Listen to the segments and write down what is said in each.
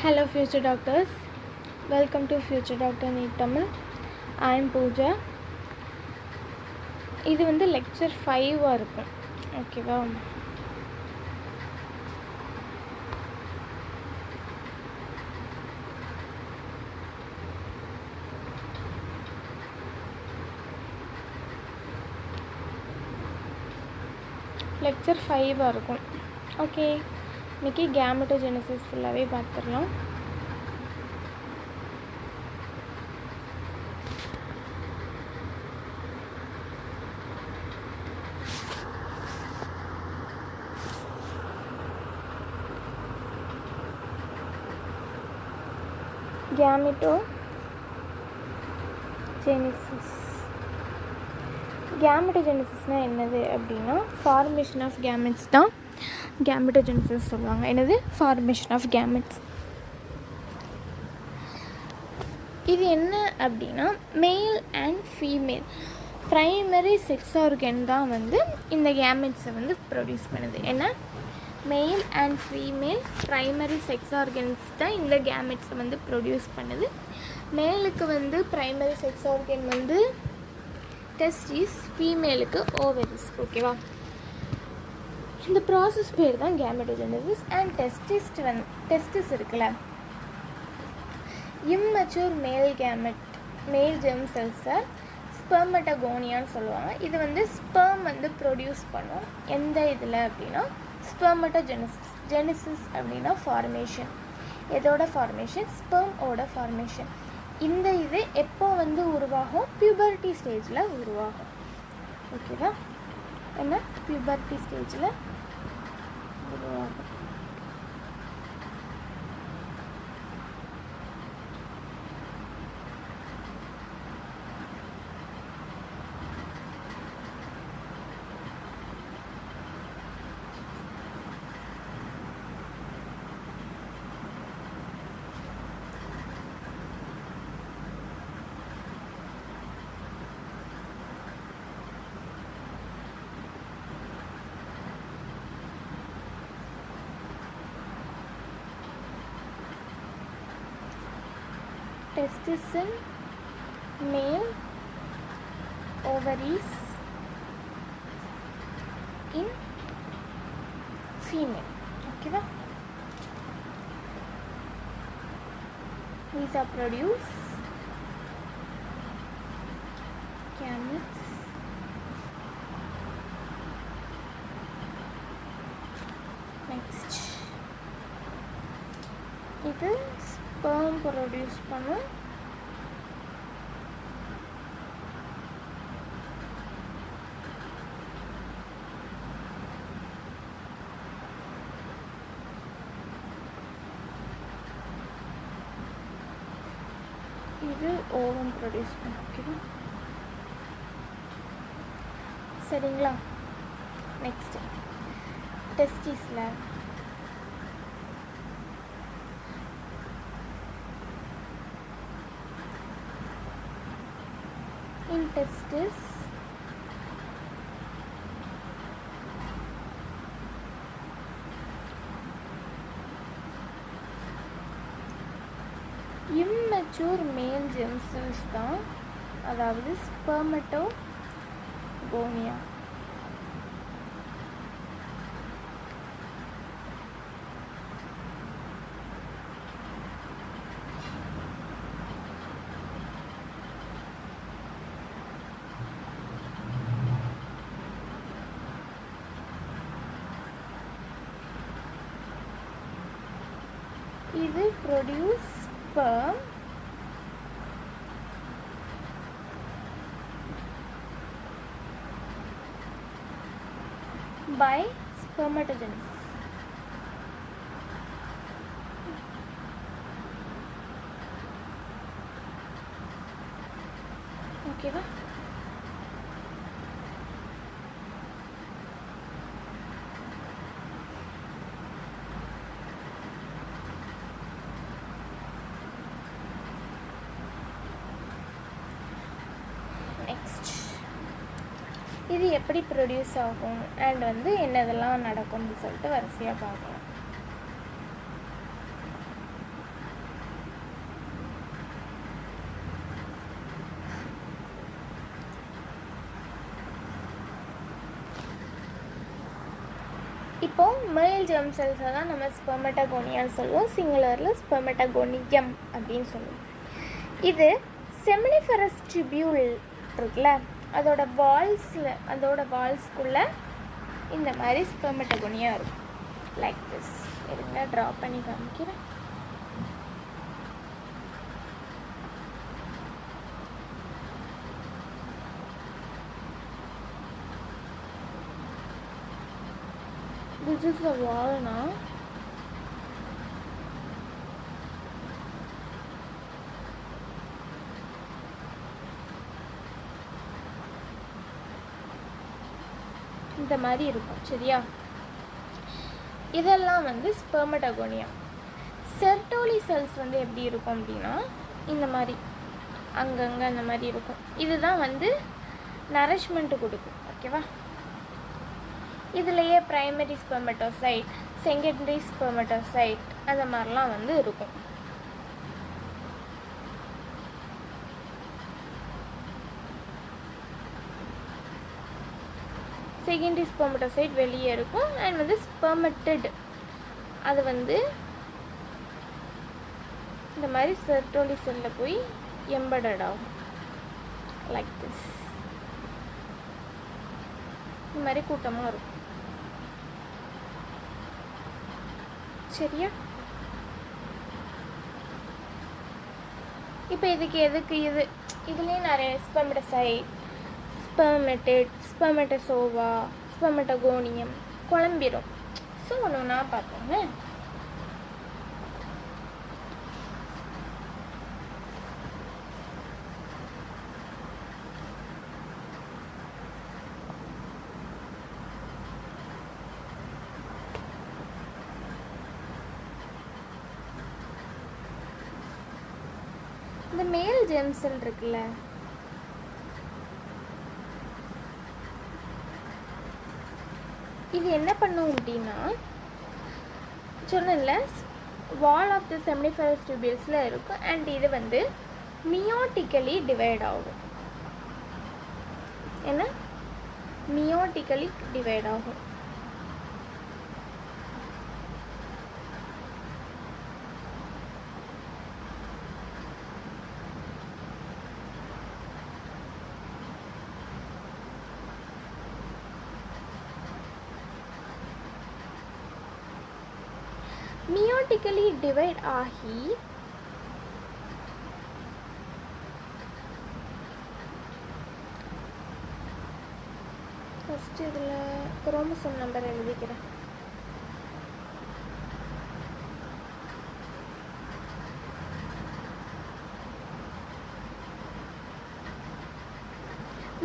Hello future doctors, welcome to Future Doctor Need Tamil. I am Pooja. இது வந்து lecture 5 இருக்கும். ஓகேவா? Lecture 5 இருக்கும். ஓகே, இன்றைக்கி கேமெட்டோஜெனசிஸ் ஃபுல்லாகவே பார்த்துடலாம். கேமெட்டோஜெனசிஸ்னால் என்னது அப்படின்னா ஃபார்மேஷன் ஆஃப் கேமெட்ஸ் தான் கேமெட்டோஜெனசிஸ் சொல்லுவாங்க. என்னது? Formation of gametes. இது என்ன அப்படின்னா male and female primary sex organ தான் வந்து இந்த கேமெட்ஸை வந்து ப்ரொடியூஸ் பண்ணுது. ஏன்னா male and female primary sex organs தான் இந்த கேமெட்ஸை வந்து ப்ரொடியூஸ் பண்ணுது. மேலுக்கு வந்து ப்ரைமரி செக்ஸ் ஆர்கன் வந்து டெஸ்டிஸ், ஃபீமேலுக்கு ஓவரிஸ். ஓகேவா? இந்த ப்ராசஸ் பேர் தான் கேமெட்டோஜெனசிஸ். அண்ட் டெஸ்டிஸ் இருக்குல்ல, இம்மெச்சூர் மேல் ஜெர்ம் செல்ஸை ஸ்பெர்மட்டகோனியான்னு சொல்லுவாங்க. இது வந்து ஸ்பெர்ம் வந்து ப்ரொடியூஸ் பண்ணும். எந்த இதில் அப்படின்னா ஸ்பெர்மட்டோஜெனசிஸ் அப்படின்னா ஃபார்மேஷன். எதோட ஃபார்மேஷன்? ஸ்பெர்மோட ஃபார்மேஷன். இந்த இது எப்போ வந்து உருவாகும்? பியூபர்ட்டி ஸ்டேஜில் உருவாகும். ஓகேவா? என்ன? பியூபர்ட்டி ஸ்டேஜில் உருவாகும். Testis in male, ovaries in female. Okay, these are produce gametes. Next, இது ஸ்பெர்ம் ப்ரொடியூஸ் பண்ணும். இது ஓவம் ப்ரொடியூஸ் பண்ணும். ஓகேவா? சரிங்களா? நெக்ஸ்ட் டெஸ்டிஸில் in testis immature male germ cells தான், அதாவது ஸ்பெர்மட்டோகோனியா. இது produce sperm by spermatogenesis. ஓகேவா? இது எப்படி ப்ரொடியூஸ் ஆகும் அண்ட் வந்து என்னதெல்லாம் நடக்கும்னு சொல்லிட்டு வரிசையாக பார்க்கலாம். இப்போது மேல் ஜெர்ம் செல்ஸை தான் நம்ம ஸ்பெர்மட்டகோனியான்னு சொல்லுவோம், சிங்குலரில் ஸ்பெர்மட்டகோனியம் அப்படின்னு சொல்லுவோம். இது செமினிஃபரஸ் டியூபியூல் இருக்குல்ல, அதோட வால்ஸ்குள்ளே இந்த மாதிரி ஸ்பெர்மட்டகோனியா இருக்கும். Like this. இருங்க, ட்ரா பண்ணி காமிக்கிறேன். This is a wall now. இந்த மாதிரி இருக்கும். சரியா? இதெல்லாம் வந்து ஸ்பெர்மட்டகோனியா. செர்டோலி செல்ஸ் வந்து எப்படி இருக்கும் அப்படின்னா இந்த மாதிரி அங்கங்கே அந்த மாதிரி இருக்கும். இதுதான் வந்து நரிஷ்மெண்ட்டு கொடுக்கும். ஓகேவா? இதுலேயே ப்ரைமரி ஸ்பெர்மட்டோசைட், செகண்டரி ஸ்பெர்மட்டோசைட் அந்த மாதிரிலாம் வந்து இருக்கும். செகண்டரி ஸ்பெர்மட்டோசைட் வெளியே இருக்கும். அண்ட் வந்து ஸ்பெர்மட்டட் அது வந்து இந்த மாதிரி செர்டோலி செல்லில் போய் எம்படட் ஆகும். Like this. இந்த மாதிரி கூட்டமாக இருக்கும். சரியா? இப்போ எதுக்கு இதுலேயே நிறைய ஸ்பெர்மட்டோசைட், ஸ்பெர்மட்டட், ஸ்பெர்மட்டோசோவா, ஸ்பெர்மட்டகோனியம் குழம்பிடும். ஸோ ஒன்று ஒன்றா பார்ப்போங்க. இந்த மேல் ஜெர்ம் செல் இருக்குல்ல, இது என்ன பண்ணும் அப்படின்னா சொன்னல வால் ஆஃப் த செமினிஃபரஸ் டியூபியூல்ஸில் இருக்கும். அண்ட் இது வந்து மியோட்டிக்கலி டிவைட் ஆகும். என்ன? மியோட்டிக்கலி டிவைட் ஆகும். மியோட்டிக்கலி டிவைட் ஆகி ஃபஸ்ட்டு இதில் குரோமோசோம் நம்பர் எழுதிக்கிறேன்.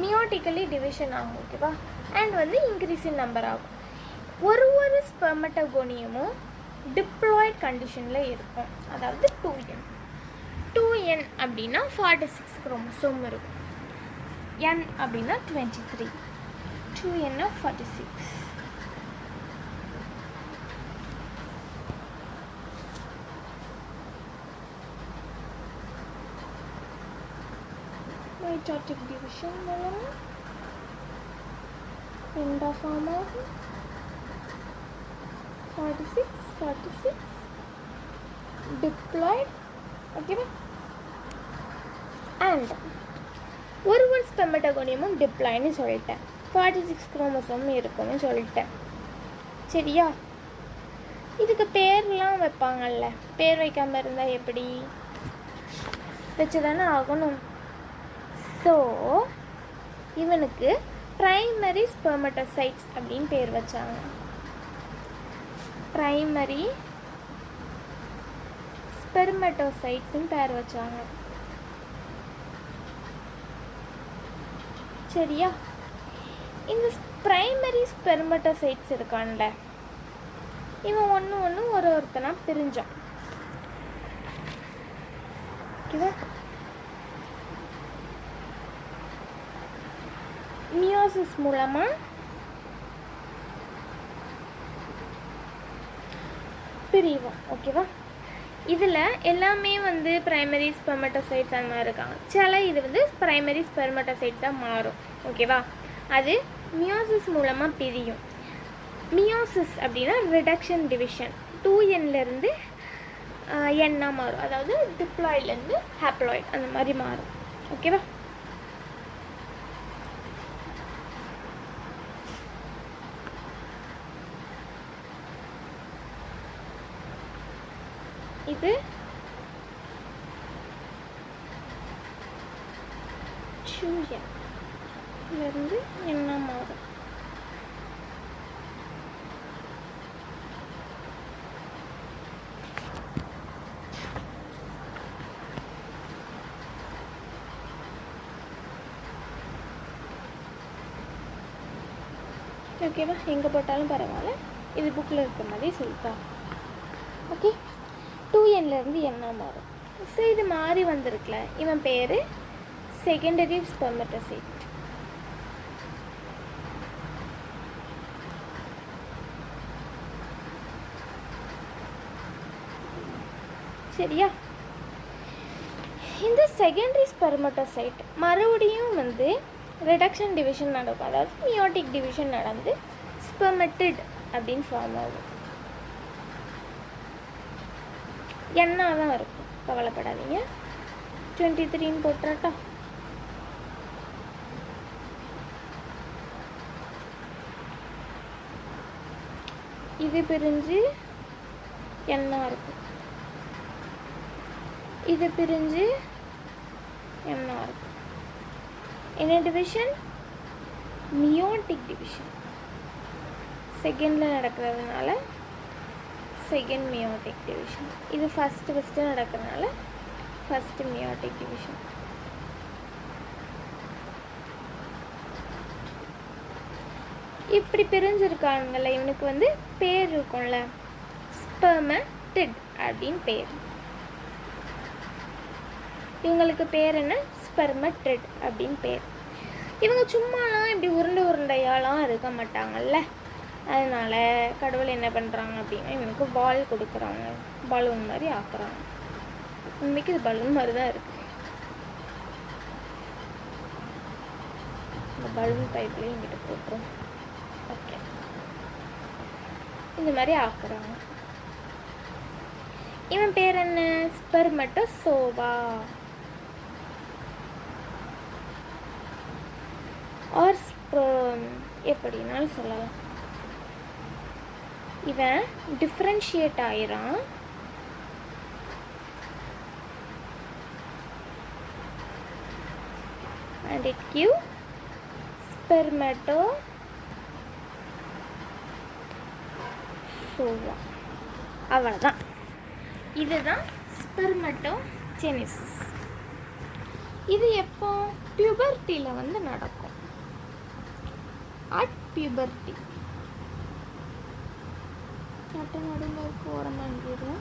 மியோட்டிக்கலி டிவிஷன் ஆகும். ஓகேவா? அண்ட் வந்து இன்க்ரீஸ் இன் நம்பர் ஆகும். ஒரு ஸ்பெர்மட்டகோனியமும் டிப்ளாய்ட் கண்டிஷனில் இருக்கும். அதாவது 2n அப்படின்னா 46 குரோமோசோம் இருக்கும். n அப்படின்னா 23. 2n 46. மைட்டோட்டிக் டிவிஷன் மூலமாக எண்டோஃபார்ம் ஆகும். 46 diploid. ஓகேவா? அண்ட் ஒரு ஸ்பெர்மட்டகோனியமும் டிப்ளாய்னு சொல்லிட்டேன். 46 குரோமோசோம் இருக்கும்னு சொல்லிட்டேன். சரியா? இதுக்கு பேர்லாம் வைப்பாங்கல்ல, பேர் வைக்காமல் இருந்தால் எப்படி? வச்சு தானே ஆகணும். ஸோ இவனுக்கு ப்ரைமரி ஸ்பெர்மட்டோசைட்ஸ் அப்படின்னு பேர் வச்சாங்க. ப்ரைமரி ஸ்பெர்மட்டோசைட்ஸ்ன்னு பேர் வச்சாங்க. சரியா? இந்த ப்ரைமரி ஸ்பெர்மட்டோசைட்ஸ் இருக்கான்ல, இவன் ஒன்று ஒருத்தனா பிரிஞ்சான். ஓகேவா? மியோசிஸ் மூலமாக பிரிவோம். ஓகேவா? இதில் எல்லாமே வந்து ப்ரைமரி ஸ்பெர்மட்டோசைட்ஸ் அந்த மாதிரி இருக்காங்க. சில இது வந்து ப்ரைமரி ஸ்பெர்மட்டோசைட்ஸாக மாறும். ஓகேவா? அது மியோசிஸ் மூலமாக பிரியும். மியோசிஸ் அப்படின்னா ரிடக்ஷன் டிவிஷன் 2Nலேருந்து என்னாக மாறும், அதாவது டிப்ளாய்ட்லேருந்து ஹாப்ளாய்ட் அந்த மாதிரி மாறும். ஓகேவா? இது 2Nலேருந்து என்ன மாறும். ஓகேவா? எங்கே போட்டாலும் பரவாயில்ல, இது புக்கில் இருக்கிற மாதிரி சொல்லிட்டா. ஓகே, 2Nலேருந்து என்ன மாறும். ஸோ இது மாறி வந்திருக்குல, இவன் பேர் செகண்டரி ஸ்பெர்மட்டோசைட். சரியா? இந்த செகண்டரி ஸ்பெர்மட்டோசைட் மறுபடியும் வந்து ரிடக்ஷன் டிவிஷன் நடக்கும், அதாவது மியோட்டிக் டிவிஷன் நடந்து ஸ்பெர்மெட்டிட் அப்படின்னு ஃபார்ம் ஆகும். என்ன தான் இருக்கும், கவலைப்படாதீங்க. 23 போட்டுறட்டா. இது பிரிஞ்சு என்ன இருக்கும், இது பிரிஞ்சு என்ன இருக்கும். என்ன டிவிஷன்? Meiotic division. செகண்டில் நடக்கிறதுனால செகண்ட் மியோட்டிக் டிவிஷன். இது ஃபஸ்ட்டு நடக்கிறதுனால ஃபஸ்ட்டு மியோட்டிக் டிவிஷன். இப்படி பிரிஞ்சிருக்காங்கல்ல, இவனுக்கு வந்து பேர் இருக்கும்ல, ஸ்பெர்மட்டிட் அப்படின்னு பேர். இவங்களுக்கு பேர் என்ன? ஸ்பெர்மட்டிட் அப்படின்னு பேர். இவங்க சும்மாலாம் இப்படி உருண்டையாலாம் இருக்க மாட்டாங்கல்ல, அதனால் கடவுள் என்ன பண்ணுறாங்க அப்படின்னா இவனுக்கு பால் கொடுக்குறாங்க, பலூன் மாதிரி ஆக்குறாங்க. உண்மைக்கு இது பலூன் மாதிரி தான் இருக்குது. இந்த பலூன் டைப்லேயும் இங்கிட்ட போட்டுரும். ஓகே, இந்த மாதிரி ஆக்குறாங்க. இவன் பேர் என்ன? ஸ்பெர்மட்டோசோவா ஆர் ஸ்பெர்ம் எப்படின்னாலும் சொல்லலாம். இவன் differentiate ஆயிரான். and it give spermatozoa. அவ்வளோதான். இதுதான் ஸ்பெர்மட்டோஜெனிசிஸ். இது எப்போ? பியூபர்ட்டியில் வந்து நடக்கும். At puberty. நடுவில் இருக்க ஓரமாக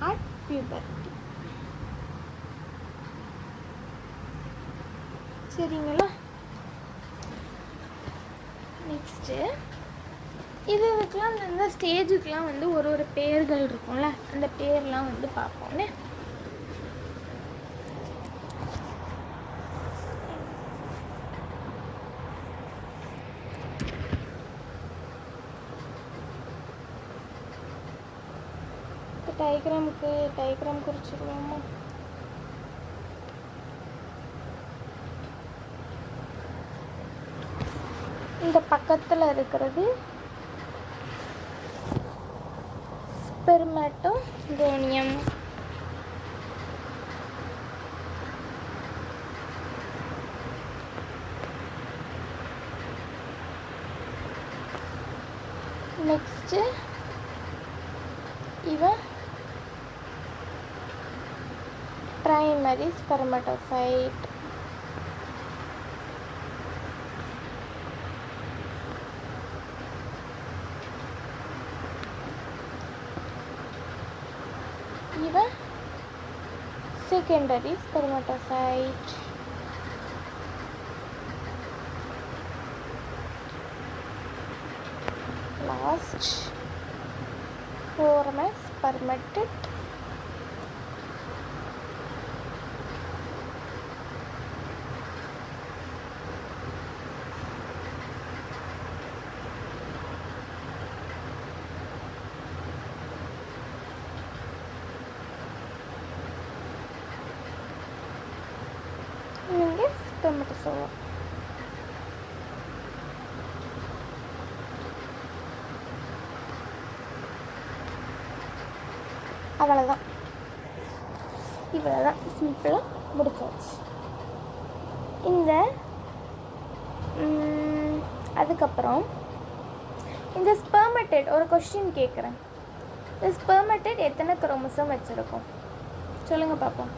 அட் பியூபர்ட்டி. சரிங்களா? நெக்ஸ்ட்டு இதுக்கெலாம் இந்த ஸ்டேஜுக்கெலாம் வந்து ஒரு பேர்கள் இருக்கும்ல, அந்த பேர்லாம் வந்து பார்ப்போம்னே. டயக்ராம் குறிச்சிருவோமா? இந்த பக்கத்தில் இருக்கிறது ஸ்பெர்மட்டோகோனியம். நெக்ஸ்ட்டு இவன் primary spermatocyte. இவன் secondary spermatocyte. Last form as spermatid. ஸ்பெர்மட்டோசோவா. அவ்வளோதான், இவ்வளோதான், சிம்பிளாக முடிச்சாச்சு. இந்த அதுக்கப்புறம் இந்த ஸ்பெர்மடைட் ஒரு கொஸ்டின் கேட்குறேன். இந்த ஸ்பெர்மடைட் எத்தனை குரோமோசோம் வச்சுருக்கோம் சொல்லுங்கள் பார்ப்போம்.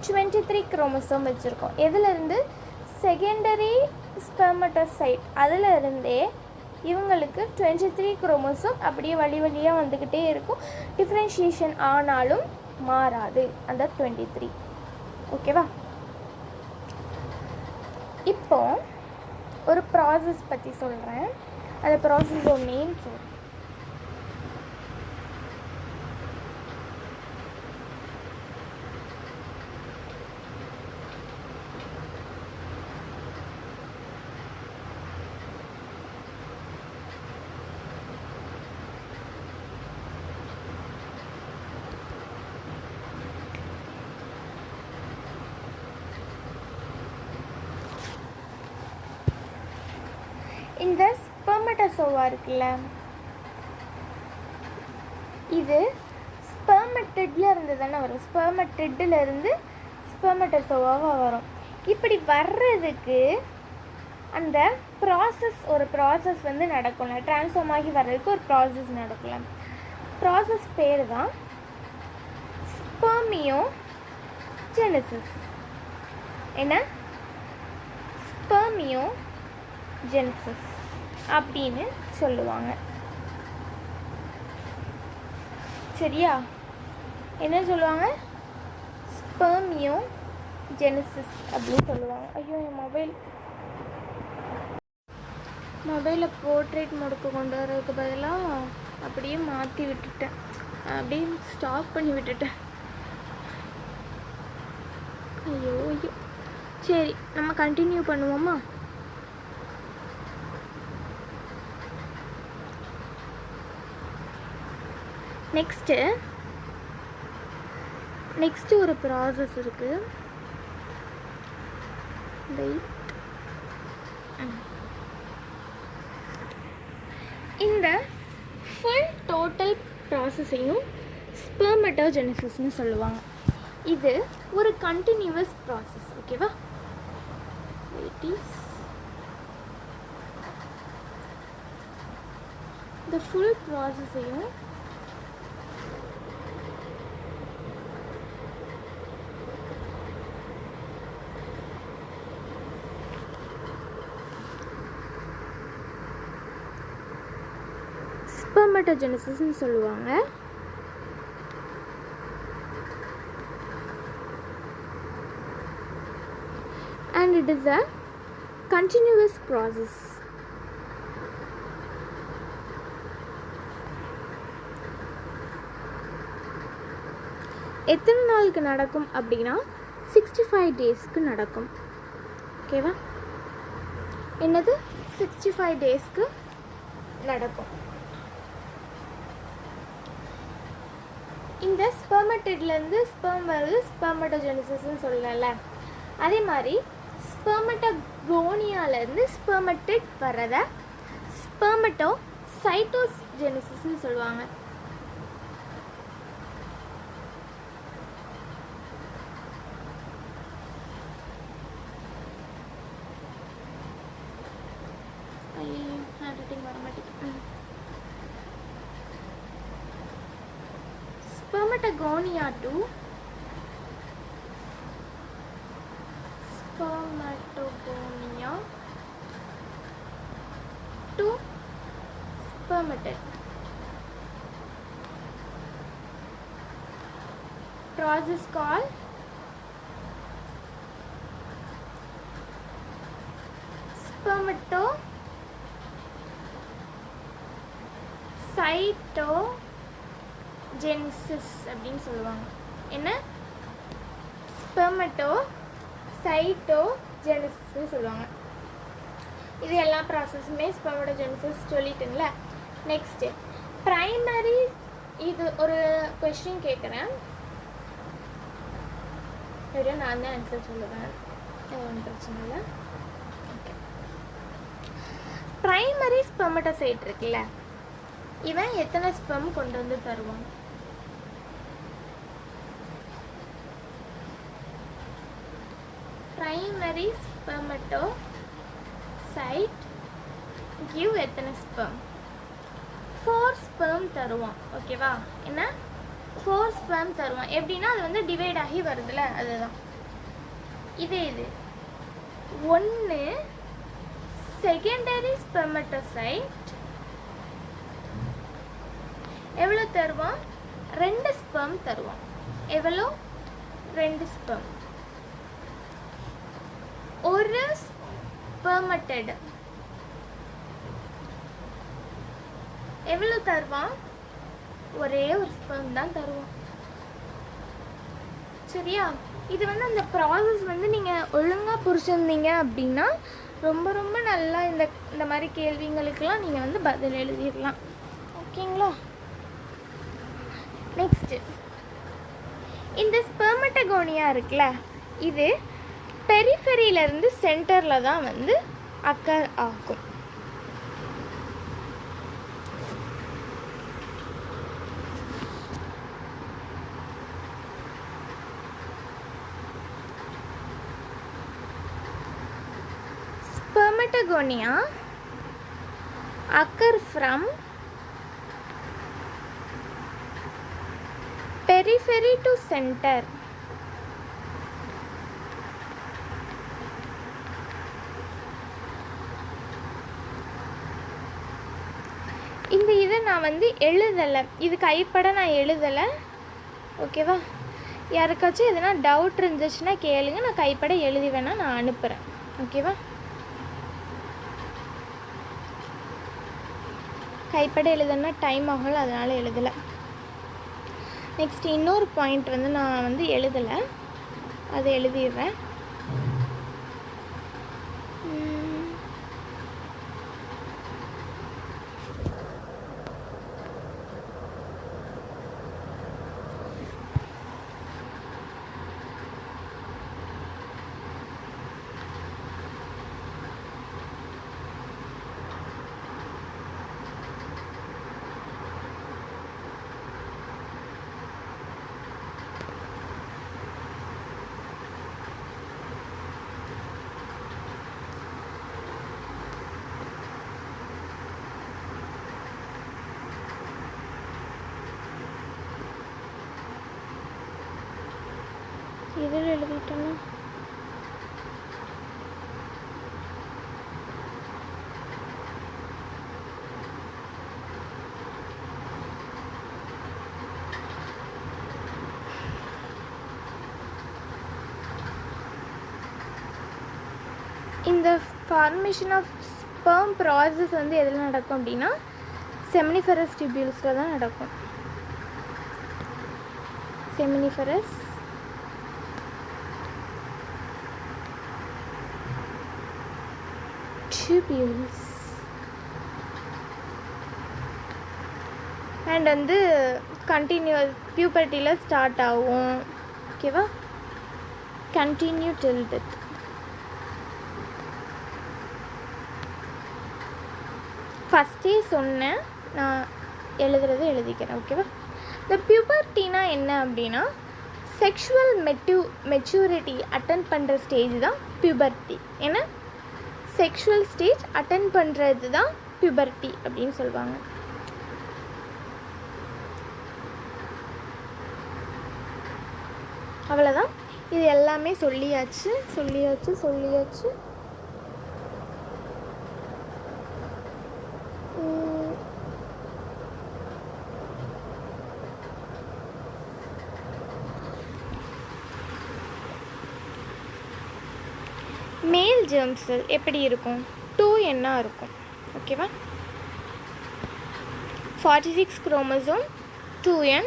23 குரோமோசோம் வச்சுருக்கோம். எதுலேருந்து? செகண்டரி ஸ்பெர்மட்டோசைட் அதிலிருந்தே இவங்களுக்கு 23 குரோமோசோம் அப்படியே வழியாக வந்துக்கிட்டே இருக்கும். டிஃப்ரென்ஷியேஷன் ஆனாலும் மாறாது அந்த 23. ஓகேவா? இப்போ ஒரு ப்ராசஸ் பற்றி சொல்கிறேன். அந்த ப்ராசஸோட நேம் சொல்கிறேன். இந்த ஸ்பெர்மட்டோசோவா இருக்குல்ல, இது ஸ்பெர்மட்டிட்ல இருந்து தானே வரும். ஸ்பெர்மட்டிட்ல இருந்து ஸ்பெர்மட்டோசோவாவாக வரும். இப்படி வர்றதுக்கு அந்த ப்ராசஸ், ஒரு ப்ராசஸ் வந்து நடக்கும்ல, ட்ரான்ஸ்ஃபார்ம் ஆகி வர்றதுக்கு ஒரு ப்ராசஸ் நடக்கும்ல. ப்ராசஸ் பேர் தான் ஸ்பெர்மியோஜெனிசிஸ். என்ன? ஸ்பெர்மியோஜெனிசிஸ் அப்படின்னு சொல்லுவாங்க. சரியா? என்ன சொல்லுவாங்க? ஸ்பெர்மியோஜெனிசிஸ் அப்படின்னு சொல்லுவாங்க. ஐயோ, என் மொபைலில் போர்ட்ரேட் மோடுக்கு கொண்டு வரதுக்கு பதிலாக அப்படியே மாற்றி விட்டுட்டேன், அப்படியே ஸ்டாப் பண்ணி விட்டுட்டேன். ஐயோ. சரி, நம்ம கண்டினியூ பண்ணுவோமா? நெக்ஸ்ட்டு ஒரு ப்ராசஸ் இருக்குது. இந்த ஃபுல் டோட்டல் ப்ராசஸையும் ஸ்பெர்மட்டோஜெனிசிஸ்னு சொல்லுவாங்க. இது ஒரு கண்டினியூவஸ் ப்ராசஸ். ஓகேவா? இந்த ஃபுல் ப்ராசஸையும் ஸ்பெர்மட்டோஜெனிசிஸ்னு சொல்லுவாங்க. And it is a continuous process. எத்தனை நாளுக்கு நடக்கும் அப்படின்னா 65 டேஸ்க்கு நடக்கும். ஓகேவா? என்னது? 65 டேஸ்க்கு நடக்கும். இந்த ஸ்பெர்மட்டிட்லேருந்து ஸ்பெர்ம் வருது, ஸ்பெர்மட்டோஜெனிசிஸ்ன்னு சொல்லல. அதே மாதிரி ஸ்பெர்மட்டோகோனியாலேருந்து ஸ்பெர்மட்டிட் வர்றத ஸ்பெர்மட்டோசைட்டோஜெனிசிஸ்ன்னு சொல்லுவாங்க. Spermatogonia to spermatid. Process called spermatocytogenesis அப்படின்னு சொல்லுவாங்க. என்ன? ஸ்பெர்மட்டோசைட்டோஜெனிசிஸ்னு சொல்லுவாங்க. இது எல்லா ப்ராசஸுமே ஸ்பெர்மட்டோஜெனிசிஸ் சொல்லிட்டுங்களா. Next primary. இது ஒரு கொஸ்டின் கேட்குறேன், நான் தான் ஆன்சர் சொல்லுவேன். ஒன்றும் பிரச்சனை இல்லை. ஓகே, ப்ரைமரி ஸ்பெர்மட்டோசைட் இருக்குல்ல, இவன் எத்தனை ஸ்பெர்ம் கொண்டு வந்து தருவான்? ப்ரைமரி ஸ்பெர்மட்டோசைட் கிவ் எத்தனை ஸ்பெர்ம்? 4 ஸ்பெர்ம் தருவான். ஓகேவா? என்ன 4 ஸ்பெர்ம் தருவான். எப்படின்னா அது வந்து டிவைட் ஆகி வருதுல்ல, அதுதான். இது 1 செகண்டரி ஸ்பெர்மட்டோசைட் எவ்வளோ தருவான்? 2 ஸ்பெர்ம் தருவான். எவ்வளோ? 2 ஸ்பெர்ம். ஒரு ஸ்பெர்மட்டட் எவ்வளோ தருவான்? ஒரே ஒரு ஸ்பெர்ம் தான் தருவான். சரியா? இது வந்து அந்த ப்ராசஸ் வந்து நீங்கள் ஒழுங்காக புரிச்சிருந்தீங்க அப்படின்னா ரொம்ப ரொம்ப நல்லா இந்த மாதிரி கேள்விங்களுக்கெல்லாம் நீங்கள் வந்து பதில் எழுதிடலாம். ஓகேங்களா? நெக்ஸ்ட்டு, இந்த ஸ்பெர்மட்டகோனியா இருக்குல்ல, இது பெரிஃபெரியிலேருந்து சென்டரில் தான் வந்து அக்கர் ஆகும். Spermatogonia occur from periphery to center. இந்த இதை நான் வந்து எழுதலை, இது கைப்பட நான் எழுதலை. ஓகேவா? யாருக்காச்சும் எதனா டவுட் இருந்துச்சுன்னா கேளுங்க, நான் கைப்பட எழுதி வேணால் நான் அனுப்புகிறேன். ஓகேவா? கைப்பட எழுதுனா டைம் ஆகல, அதனால் எழுதலை. நெக்ஸ்ட் இன்னொரு பாயிண்ட் வந்து நான் வந்து எழுதலை, அதை எழுதிடுறேன். இதில் எழுதிட்டேன்னா இந்த ஃபார்மேஷன் ஆஃப் ஸ்பெர்ம் ப்ராசஸ் வந்து எதில் நடக்கும் அப்படின்னா செமினிஃபரஸ் டியூபியூல்ஸில் தான் நடக்கும். செமினிஃபரஸ் டியூபியூல்ஸ் அண்ட் வந்து கண்டினியூஸ் பியூபர்ட்டியில் ஸ்டார்ட் ஆகும். ஓகேவா? கண்டினியூ டில் டெத். ஃபஸ்ட்டே சொன்னேன், நான் எழுதுறது எழுதிக்கிறேன். ஓகேவா? இந்த பியூபர்ட்டினா என்ன அப்படின்னா செக்ஷுவல் மெச்சூரிட்டி அட்டன் பண்ணுற ஸ்டேஜ் தான் பியூபர்ட்டி. ஏன்னா செக்ஷுவல் ஸ்டேஜ் அட்டன் பண்ணுறது தான் பியூபர்ட்டி அப்படின்னு சொல்லுவாங்க. அவ்வளோதான், இது எல்லாமே சொல்லியாச்சு. மேல் ஜெர்ம் செல் எப்படி இருக்கும்? 2N இருக்கும். ஓகேவா? 46 குரோமோசோம், 2N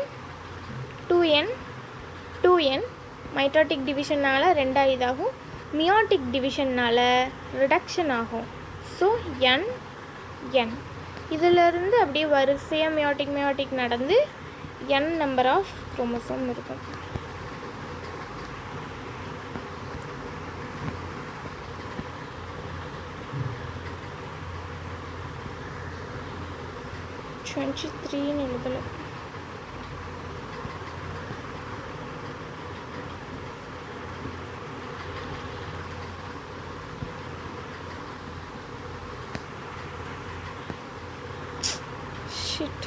மைட்டோட்டிக் டிவிஷனால் 2 இதாகும், மியோட்டிக் டிவிஷனால் ரிடக்ஷன் ஆகும். ஸோ N இதிலிருந்து அப்படியே வரிசையாக மியோட்டிக் நடந்து N நம்பர் ஆஃப் குரோமோசோம் இருக்கும். 23 எழுதல. ஷிட்.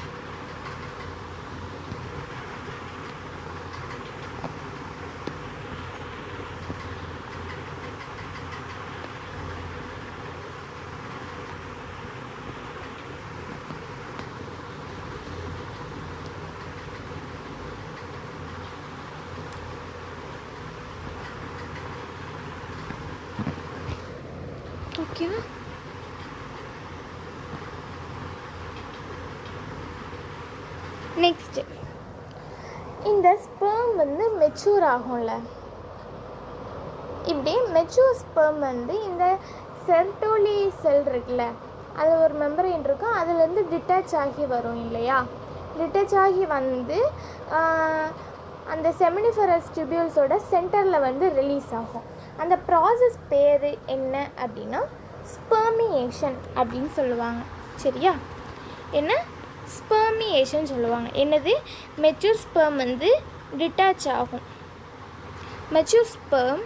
ஓகேவா? நெக்ஸ்ட்டு இந்த ஸ்பெர்ம் வந்து மெச்சூர் ஆகும்ல, இப்படி மெச்சூர் ஸ்பெர்ம் வந்து இந்த செர்டோலி செல் இருக்குல்ல, அதில் ஒரு மெம்பரைன் இருக்கும், அதுலேருந்து டிட்டாச் ஆகி வரும் இல்லையா? டிட்டாச் ஆகி வந்து அந்த செமினிஃபரஸ் டியூபியூல்ஸோட சென்டரில் வந்து ரிலீஸ் ஆகும். அந்த ப்ராசஸ் பேர் என்ன அப்படின்னா ஸ்பெர்மியேஷன் அப்படின்னு சொல்லுவாங்க. சரியா? என்ன? ஸ்பெர்மியேஷன் சொல்லுவாங்க. என்னது? மெச்சூர் ஸ்பெர்ம் வந்து டிட்டாச் ஆகும். Mature sperm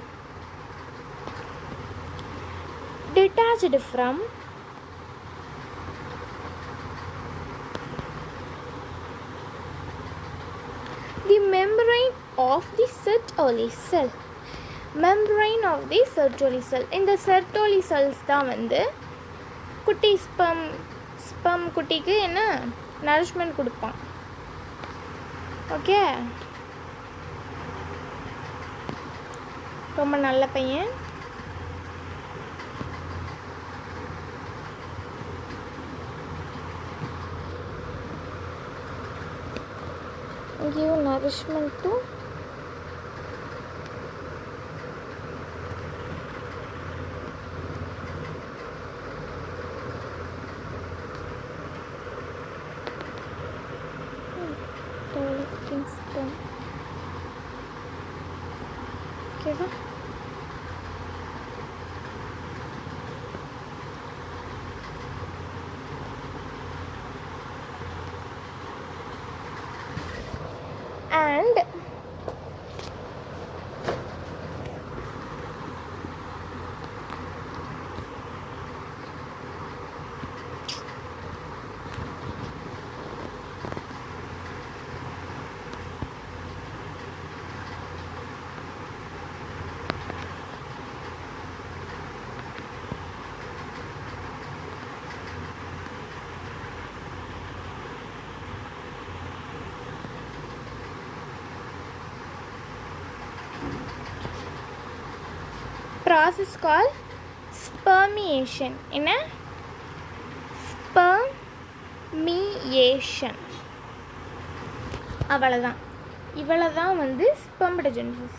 detached from the membrane of the Sertoli cell. Membrane of the Sertoli cell. இந்த Sertoli cells தான் வந்து குட்டி ஸ்பெர்ம் குட்டிக்கு என்ன நரிஷ்மெண்ட் கொடுப்பான். ஓகே, ரொம்ப நல்ல பையன். Give nourishment to developing sperm. Okay, and process called spermiation. என்ன? spermiation. அவ்வளோதான். இவ்வளோதான் வந்து spermatogenesis.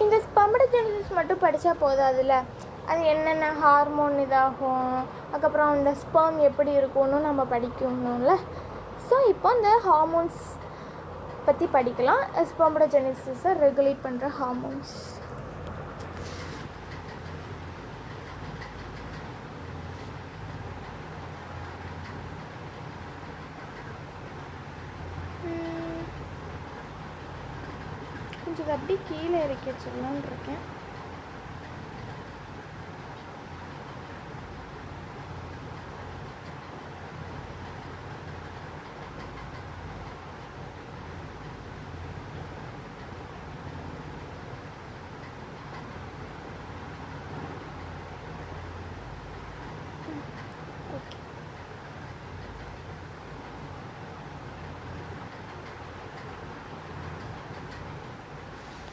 இந்த ஸ்பெர்மடோஜெனிசிஸ் மட்டும் படித்தா போதாதுல்ல, அது என்னென்ன ஹார்மோன் இதாகும், அதுக்கப்புறம் இந்த ஸ்பெர்ம் எப்படி இருக்கும்னு நம்ம படிக்கணும்ல. ஸோ இப்போ இந்த ஹார்மோன்ஸ் பற்றி படிக்கலாம். ஸ்பெர்மடோஜெனிசிஸை ரெகுலேட் பண்ணுற ஹார்மோன்ஸ். கொஞ்சம் அப்படி கீழே இறக்கி வச்சிடலான்னு இருக்கேன்.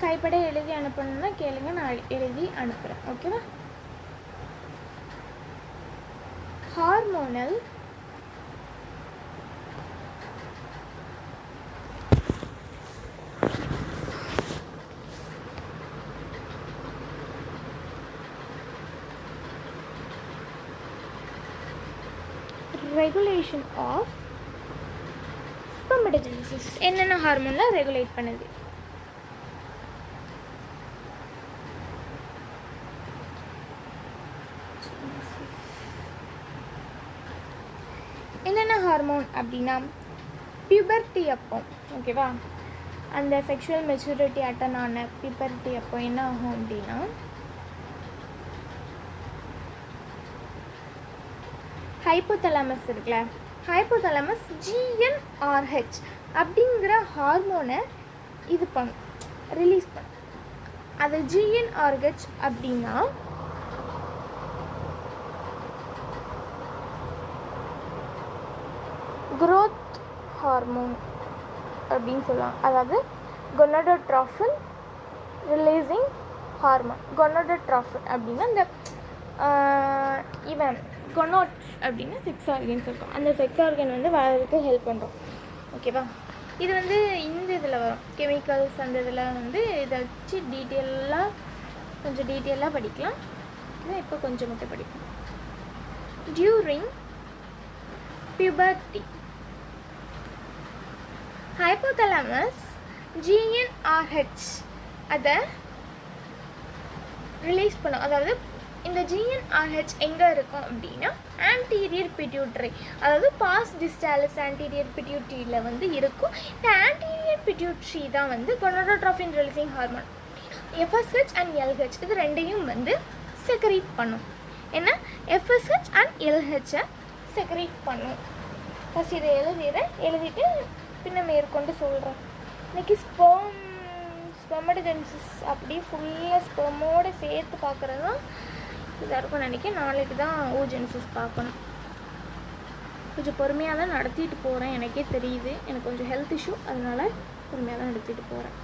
கைப்பட எழுதி அனுப்பணுன்னா கேளுங்க, நான் எழுதி அனுப்புகிறேன். ஓகேவா? Hormonal regulation of spermatogenesis. என்னென்ன ஹார்மோன்லாம் ரெகுலேட் பண்ணுது? என்னென்ன ஹார்மோன் அப்படின்னா பியூபர்ட்டி அப்போ, ஓகேவா, அந்த செக்ஷுவல் மெச்சூரிட்டி அட்டன் ஆன பியூபர்ட்டி அப்போ என்ன ஆகும் அப்படின்னா ஹைப்போதலாமஸ் இருக்குல்ல, ஹைப்போதலாமஸ் GnRH அப்படிங்கிற ஹார்மோனை இது பண்ணும், ரிலீஸ் பண்ணும். அது GnRH அப்படின்னா growth ஹார்மோன் அப்படின்னு சொல்லுவாங்க. அதாவது கொனடோட்ரோபின் ரிலீசிங் ஹார்மோன். கொனடோட்ரோபின் அப்படின்னா இந்த இவன் கொனோட்ஸ் அப்படின்னு செக்ஸ் ஆர்கன்ஸ் இருக்கும். அந்த செக்ஸ் ஆர்கன் வந்து வளர்றதுக்கு ஹெல்ப் பண்ணுறோம், ஓகேவா. இது வந்து இந்த இதில் வரும், கெமிக்கல்ஸ் அந்த இதில் வந்து இதை வச்சு கொஞ்சம் டீட்டெயிலாக படிக்கலாம். இதை இப்போ கொஞ்சம் மட்டும் படிப்போம். டியூரிங் puberty, hypothalamus GnRH அதை ரிலீஸ் பண்ணும். அதாவது இந்த GnRH எங்கே இருக்கும் அப்படின்னா ஆன்டீரியர் பிட்யூட்டரி, அதாவது பாஸ் டிஸ்டாலஸ் ஆன்டீரியர் பிட்யூட்டரியில் வந்து இருக்கும். இந்த ஆன்டீரியர் பிட்யூட்டரி தான் வந்து gonadotropin releasing hormone FSH and LH இது ரெண்டையும் வந்து செக்ரீட் பண்ணும். என்ன FSH அண்ட் LH செக்ரீட் பண்ணும். ஃபஸ்ட் இதை எழுதிட்டு பின்ன மேற்கொண்டு சொல்கிறேன். இன்றைக்கி ஸ்பெர்மடோஜெனிசிஸ் அப்படியே ஃபுல்லாக ஸ்பெர்மோடு சேர்த்து பார்க்குறது தான் இதாக இருக்கும் நினைக்கிறேன். நாளைக்கு தான் ஓஜெனிசிஸ் பார்க்கணும். கொஞ்சம் பொறுமையாக தான் நடத்திட்டு போகிறேன், எனக்கே தெரியுது. எனக்கு கொஞ்சம் ஹெல்த் இஷ்யூ, அதனால் பொறுமையாக தான் நடத்திட்டு போகிறேன்.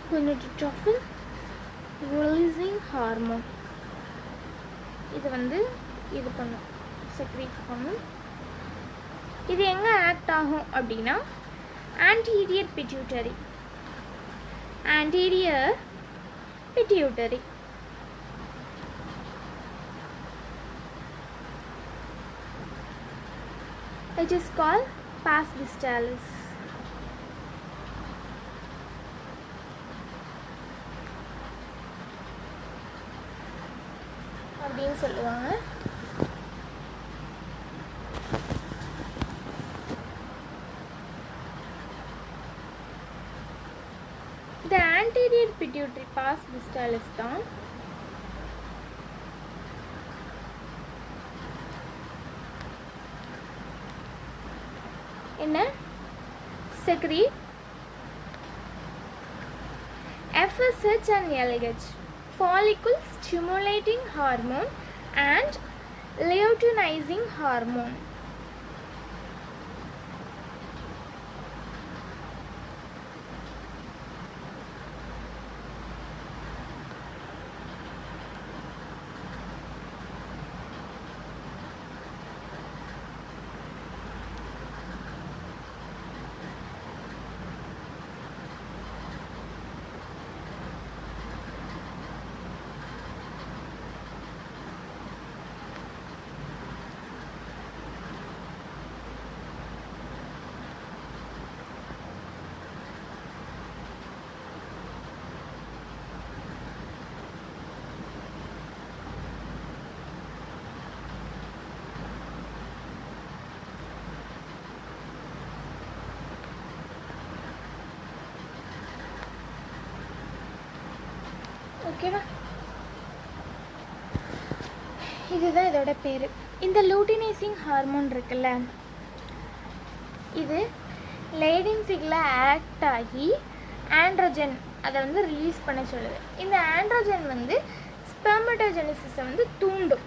Gonadotropin releasing hormone இது வந்து இது பண்ணும், செக்ரீட் பண்ணும். இது எங்கே ஆக்ட் ஆகும் அப்படின்னா anterior pituitary. It is called pars distalis. அப்படின்னு சொல்லுவாங்க. இந்த anterior pituitary pars distalis தான் என்ன secrete FSH and LH, follicle stimulating hormone and luteinizing hormone. ஓகேவா, இதுதான் இதோட பேர். இந்த லூட்டினைசிங் ஹார்மோன் இருக்குல்ல, இது லேடின்ஸில் ஆக்ட் ஆகி ஆண்ட்ரோஜன் அதை வந்து ரிலீஸ் பண்ண சொல்லுது. இந்த ஆண்ட்ரோஜன் வந்து ஸ்பெர்மடோஜெனிசிஸை வந்து தூண்டும்.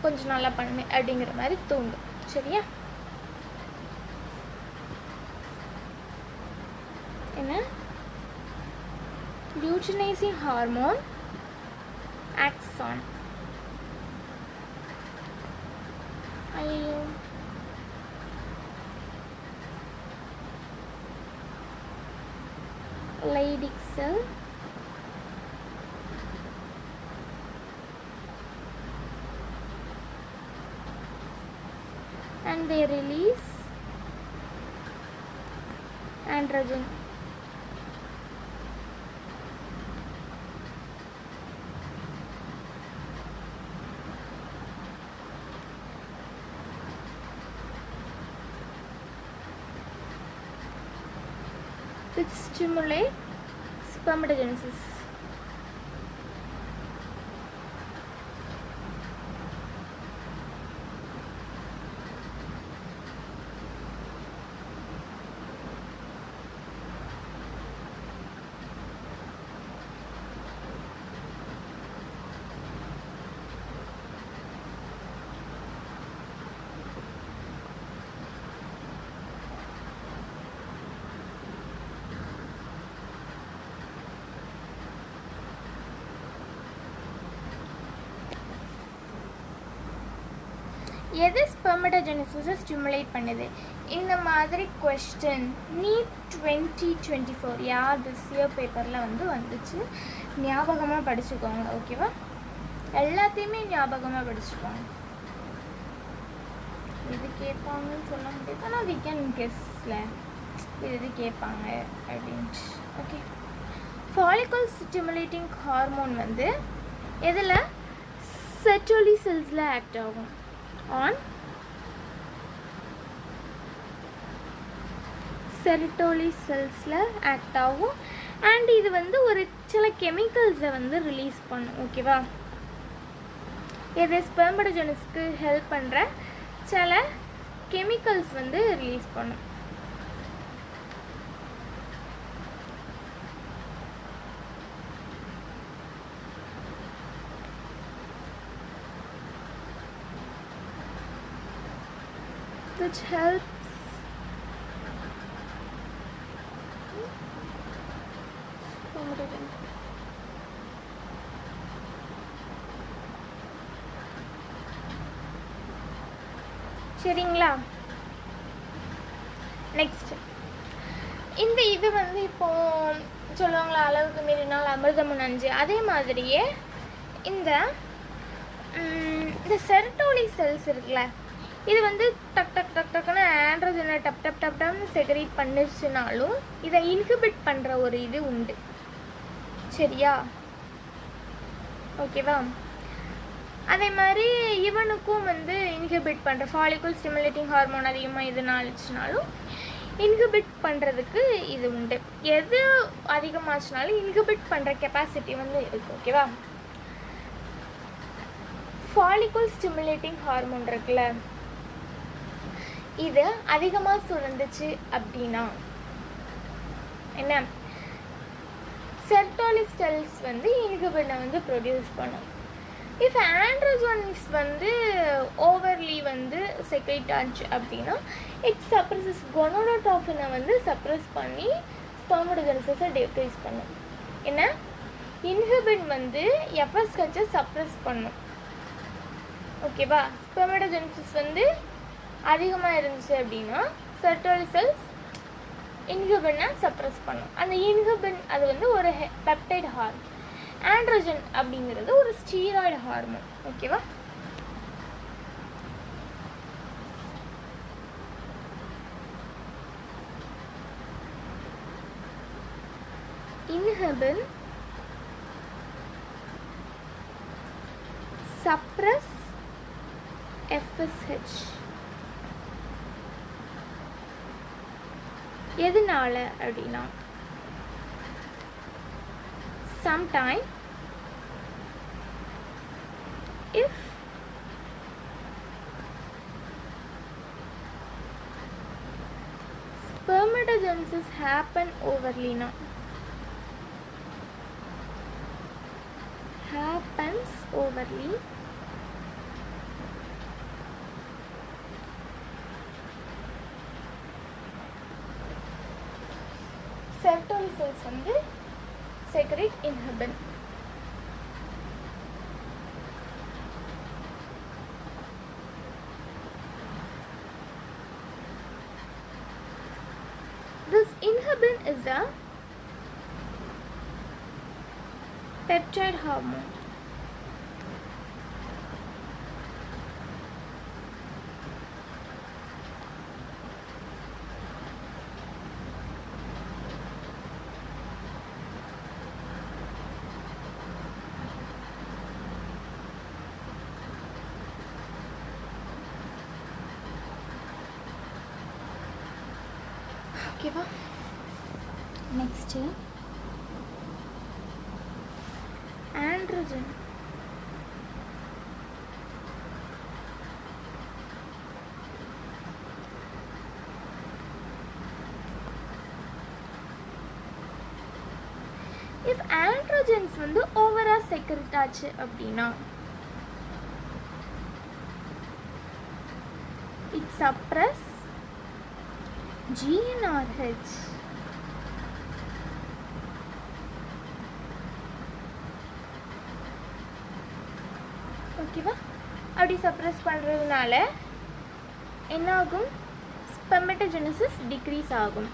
கொஞ்சம் நல்லா பண்ணுமே அப்படிங்கிற மாதிரி தோணும். சரியா? என்ன luteinizing hormone acts on Leydig cell and they release androgen. Which stimulate spermatogenesis. எது ஸ்பெர்மடோஜெனிசிஸை ஸ்டிமுலேட் பண்ணுது? இந்த மாதிரி கொஸ்டின் நீட் 2024 யார் திஸ் இயர் பேப்பரில் வந்துச்சு. ஞாபகமாக படிச்சுக்கோங்க. ஓகேவா? எல்லாத்தையுமே ஞாபகமாக படிச்சுக்கோங்க. இது கேட்பாங்கன்னு சொல்ல முடியாது, ஆனால் வி கேன் கெஸ்ல இது கேட்பாங்க அப்படின்ட்டு. ஓகே, ஃபாலிகல் ஸ்டிமுலேட்டிங் ஹார்மோன் எதில் செர்டோலி செல்ஸில் ஆக்ட் ஆகும். on செர்டோலி செல்ஸில் ஆக்ட் ஆகும். அண்ட் இது ஒரு சில கெமிக்கல்ஸை ரிலீஸ் பண்ணும். ஓகேவா? இது ஸ்பெர்மடோஜெனிஸ்க்கு ஹெல்ப் பண்ணுற சில கெமிக்கல்ஸ் ரிலீஸ் பண்ணும். Which helps சரிங்களா? நெக்ஸ்ட் இந்த இது இப்போ சொல்லுவாங்களா, அளவுக்கு மீறினால் அமிர்தமும் நஞ்சு. அதே மாதிரியே இந்த செர்டோலி செல்ஸ் இருக்குல்ல, இது டக் டக் டக் டக்குன்னு ஆண்ட்ரோஜனை டப் டப் டப் டப்னு செக்ரேட் பண்ணிச்சுனாலும் இதை இன்ஹிபிட் பண்ணுற ஒரு இது உண்டு. சரியா? ஓகேவா? அதே மாதிரி இவனுக்கும் இன்ஹிபிட் பண்ணுற ஃபாலிகல் ஸ்டிமுலேட்டிங் ஹார்மோன் அதிகமாக இதனாலுச்சுனாலும் இன்ஹிபிட் பண்ணுறதுக்கு இது உண்டு. எது அதிகமாச்சுனாலும் இன்ஹிபிட் பண்ணுற கெப்பாசிட்டி இருக்குது. ஓகேவா? ஃபாலிகல் ஸ்டிமுலேட்டிங் ஹார்மோன் இருக்குல்ல, இது அதிகமாக சுரந்துச்சு அப்படின்னா என்ன, செர்டோலி செல்ஸ் இன்ஹிபிட்டை ப்ரொடியூஸ் பண்ணும். இஃப் ஆண்ட்ரோஜன்ஸ் ஓவர்லி செக்ரேட் ஆச்சு அப்படின்னா இட் சப்ரஸஸ் கொனோடோட்ரோபினை சப்ரஸ் பண்ணி ஸ்பெர்மடோஜெனிசிஸை டிக்ரீஸ் பண்ணும். என்ன, இன்ஹிபிட் எஃப்எஸ்ஹெச்சை சப்ரஸ் பண்ணும். ஓகேவா? ஸ்பெர்மடோஜெனிசிஸ் அதிகமாக இருந்துச்சு அப்படின்னா செர்டோலி செல்ஸ் இன்ஹிபினை சப்ரஸ் பண்ணும். அந்த இன்ஹிபின் அது ஒரு பெப்டைட் ஹார்மோன். ஆண்ட்ரோஜன் அப்படிங்கிறது ஒரு ஸ்டீராய்டு ஹார்மோன். ஓகேவா? Inhibin suppress FSH. எதனால அப்படின்னா sometime if spermatogenesis happens overly cells வந்து secrete inhibin. This inhibin is a peptide hormone. ஓகேவா? Next androgen. இஃப் ஆண்ட்ரோஜன்ஸ் வந்து ஓவரா செக்ரெட் ஆச்சு அப்படின்னா it suppress GnRH. ஓகேவா? அப்படி சப்ரஸ் பண்ணுறதுனால என்ன ஆகும்? ஸ்பெர்மட்டோஜெனசிஸ் டிக்ரீஸ் ஆகும்.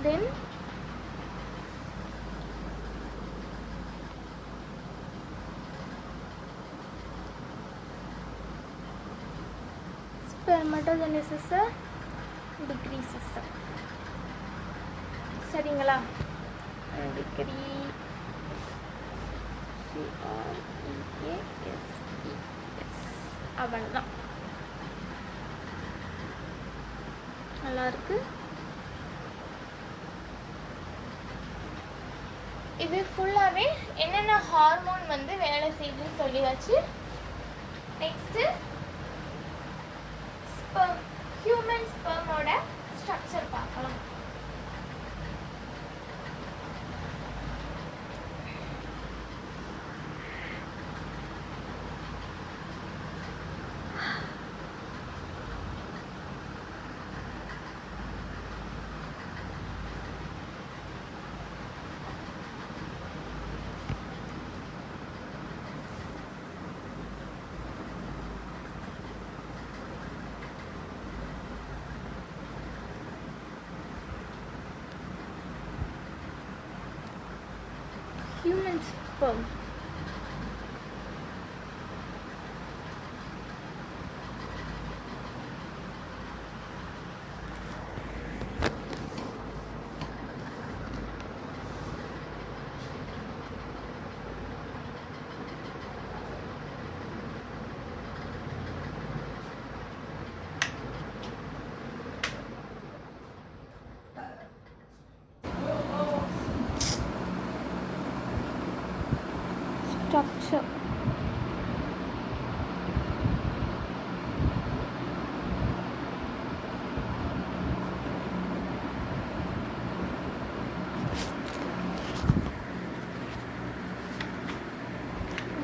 தென் spermatogenesis decreases. சரிங்களா? அவ்வளோதான். நல்லா இருக்கு. இது ஃபுல்லாகவே என்னென்ன ஹார்மோன் வந்து வேலை செய்யுதுன்னு சொல்லியாச்சு. நெக்ஸ்ட்டு ஹியூமன் ஸ்பெர்மோட ஸ்ட்ரக்சர் பார்க்கலாம். Human sperm. Structure.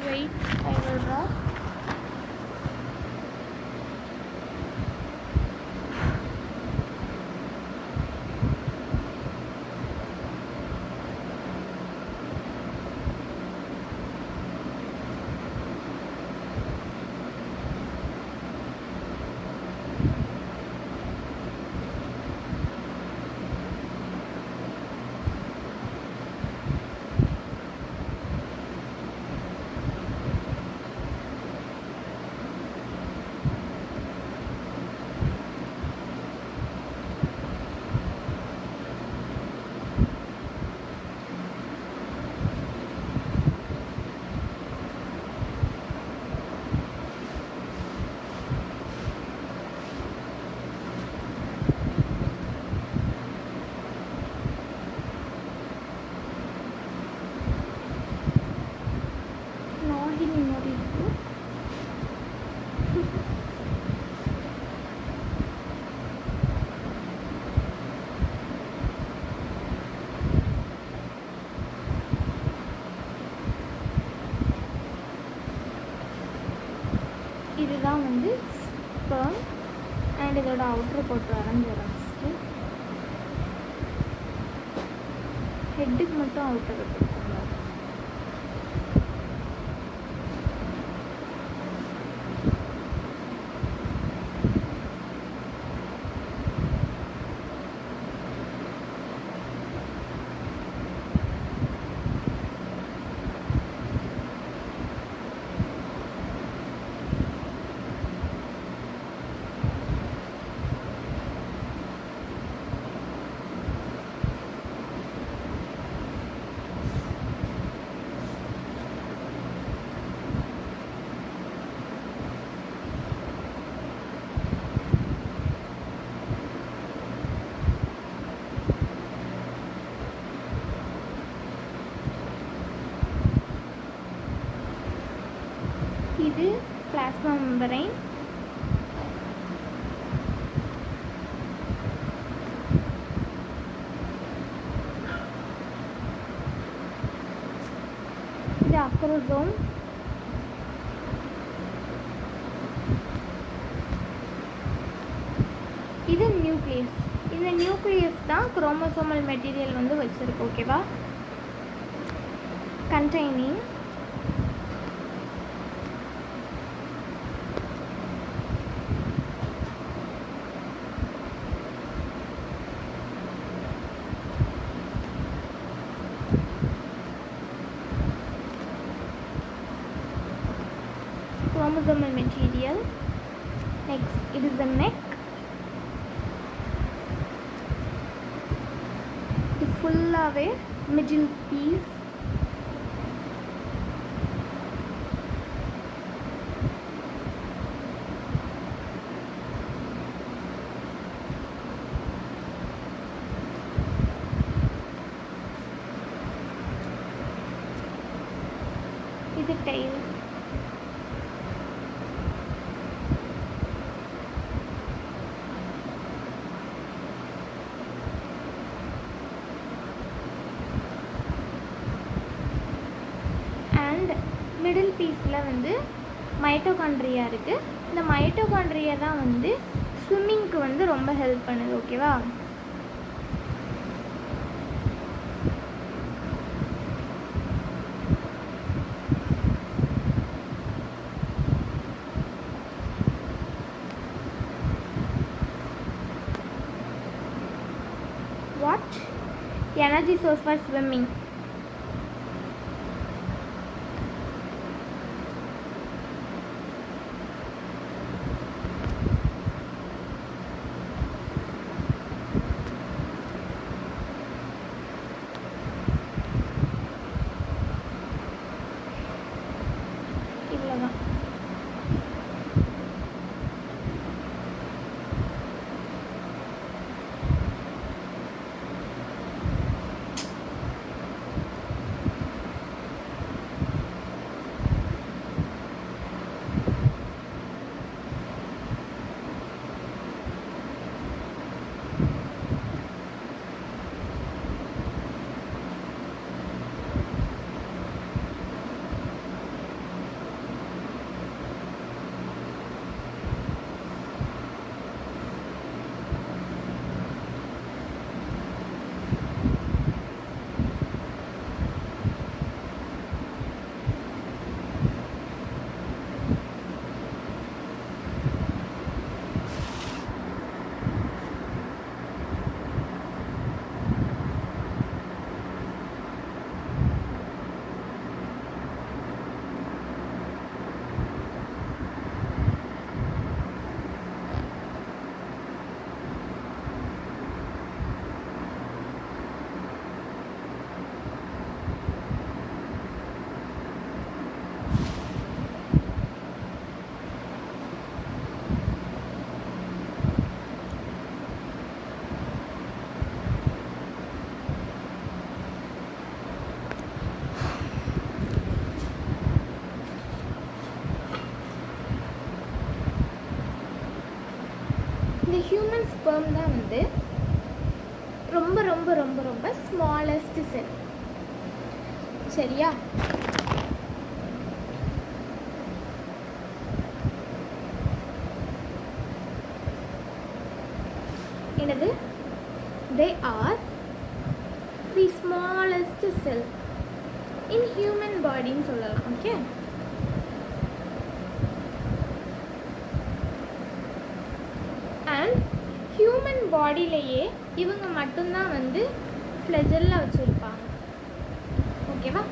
Wait, I will draw. இதுதான் வந்து ஸ்பெர்ம் அண்ட் இதோட அவுட்டர் கோட் வரைஞ்சிடும். ஹெட்டுக்கு மட்டும் அவுட்டர் கொடுத்துருக்கோங்க. இது பிளாஸ்மா மெம்பரைன். இது அக்ரோசோம். இது நியூக்ளியஸ். இந்த நியூக்ளியஸ் தான் குரோமோசோமல் மெட்டீரியல் வந்து வச்சிருக்கு. ஓகேவா? Containing chromosomal material. Next, it is the neck. The full away middle piece. Is the tail. Middle பீஸில் வந்து மைட்டோகாண்ட்ரியா இருக்குது. இந்த மைட்டோகாண்ட்ரியா தான் வந்து ஸ்விம்மிங்க்கு வந்து ரொம்ப ஹெல்ப் பண்ணுது. ஓகேவா? What energy source for swimming? இந்த ஹியூமன் ஸ்பெர்ம் தான் வந்து ரொம்ப ரொம்ப ரொம்ப ரொம்ப ஸ்மாலஸ்ட் செல். சரியா? என்னது? They are the smallest smallest cell in human பாடின்னு சொல்லலாம். ஓகே, அண்ட் ஹியூமன் பாடியிலேயே இவங்க மட்டும்தான் வந்து ஃப்ளெஜெல்லா வச்சுருப்பாங்க. ஓகேவா?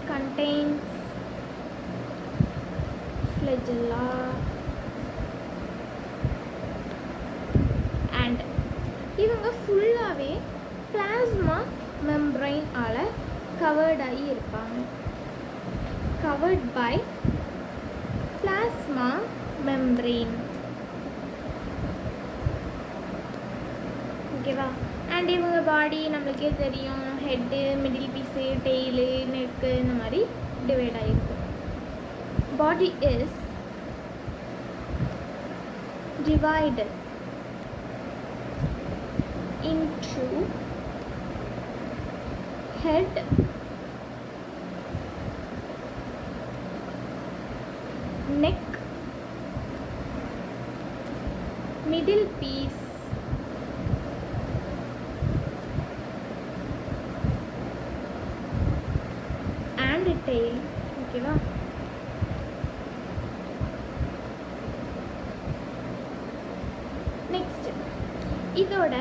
contains flagella and இவங்க ஃபுல்லாகவே பிளாஸ்மா மெம்பரைன் ஆல் கவர்ட் ஆகி இருப்பாங்க. Covered by plasma membrane. ஓகேவா? அண்ட் இவங்க பாடி நம்மளுக்கே தெரியும், head, middle piece, tail, neck, இந்த மாதிரி டிவைட் ஆகிருக்கும். Body is divided into head, neck, middle piece, and tail. ஓகேவா? நெக்ஸ்ட், இதோட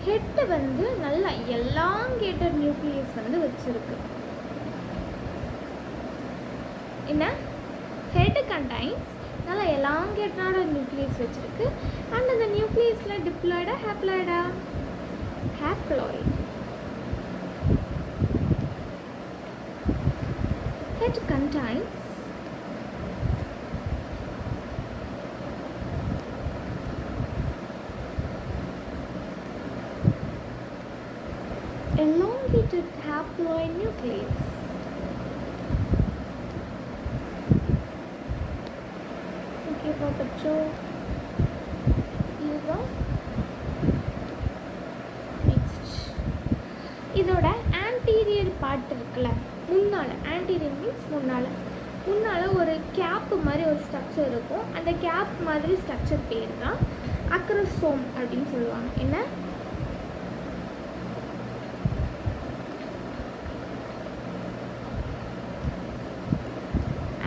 ஹெட் வந்து நல்ல எலாங்கேட்டட் நியூக்ளியஸ் வந்து வச்சிருக்கு. என்ன? ஹெட் கண்டைன்ஸ் நல்ல எலாங்கேட்டடான நியூக்ளியஸ் வச்சிருக்கு. அண்ட் அந்த நியூக்ளியஸில் டிப்ளாய்டா ஹேப்ளாய்டா? Haploid. Head contains elongated haploid nucleus. Okay, बच्चों, இதுதான் நெக்ஸ்ட். இதோட ஆன்டீரியர் பார்ட் இருக்குல்ல, முன்னால், ஆன்டீரியர் மீன்ஸ் முன்னால் ஒரு கேப்பு மாதிரி ஒரு ஸ்ட்ரக்சர் இருக்கும். அந்த கேப் மாதிரி ஸ்ட்ரக்சர் பேர் தான் அக்ரோசோம் அப்படின்னு சொல்லுவாங்க. என்ன?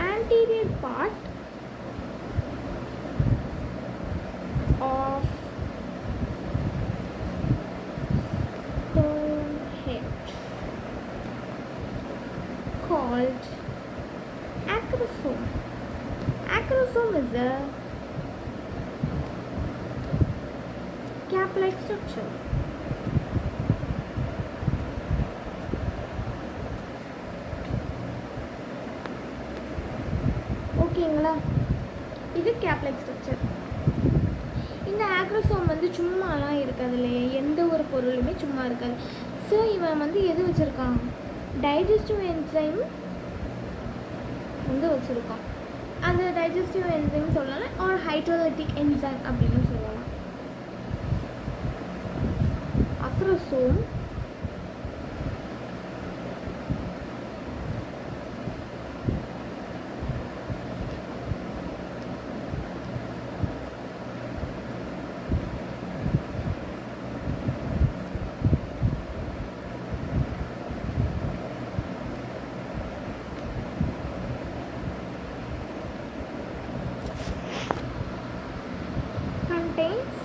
Anterior part of stone head called acrosome. Acrosome is a cap-like structure. ஓகேங்களா? இது cap-like structure. இந்த ஆக்ரோசோம் வந்து சும்மாலாம் இருக்காது இல்லையா, எந்த ஒரு பொருளுமே சும்மா இருக்காது. ஸோ இவன் வந்து எது வச்சுருக்கான்? டைஜஸ்டிவ் என்சைம் வந்து வச்சுருக்கான். அந்த டைஜஸ்டிவ் என்சைம் சொல்லலாம், ஆர் ஹைட்ரோலைட்டிக் என்சைம் அப்படின்னு சொல்லலாம். Acrosome contains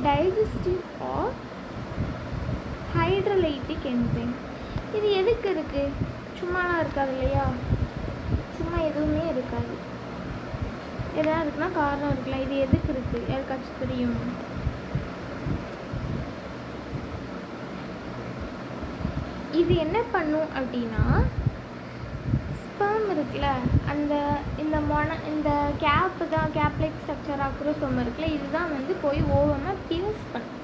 digestive or hydrolytic enzyme. இது எதுக்கு இருக்கு? சும்மாலாம் இருக்காது இல்லையா, சும்மா எதுவுமே இருக்காது. எதாவது இருக்குன்னா காரணம் இருக்குல்ல. இது எதுக்கு இருக்கு? யாருக்காச்சும் தெரியும்? இது என்ன பண்ணும் அப்படின்னா, ஸ்பெர்ம் இருக்குல்ல, அந்த இந்த கேப்பு தான், கேப்லைக் ஸ்ட்ரக்சர் அக்ரோசோம் இருக்குல்ல, இதுதான் வந்து போய் ஓவமை பியர்ஸ் பண்ணும்.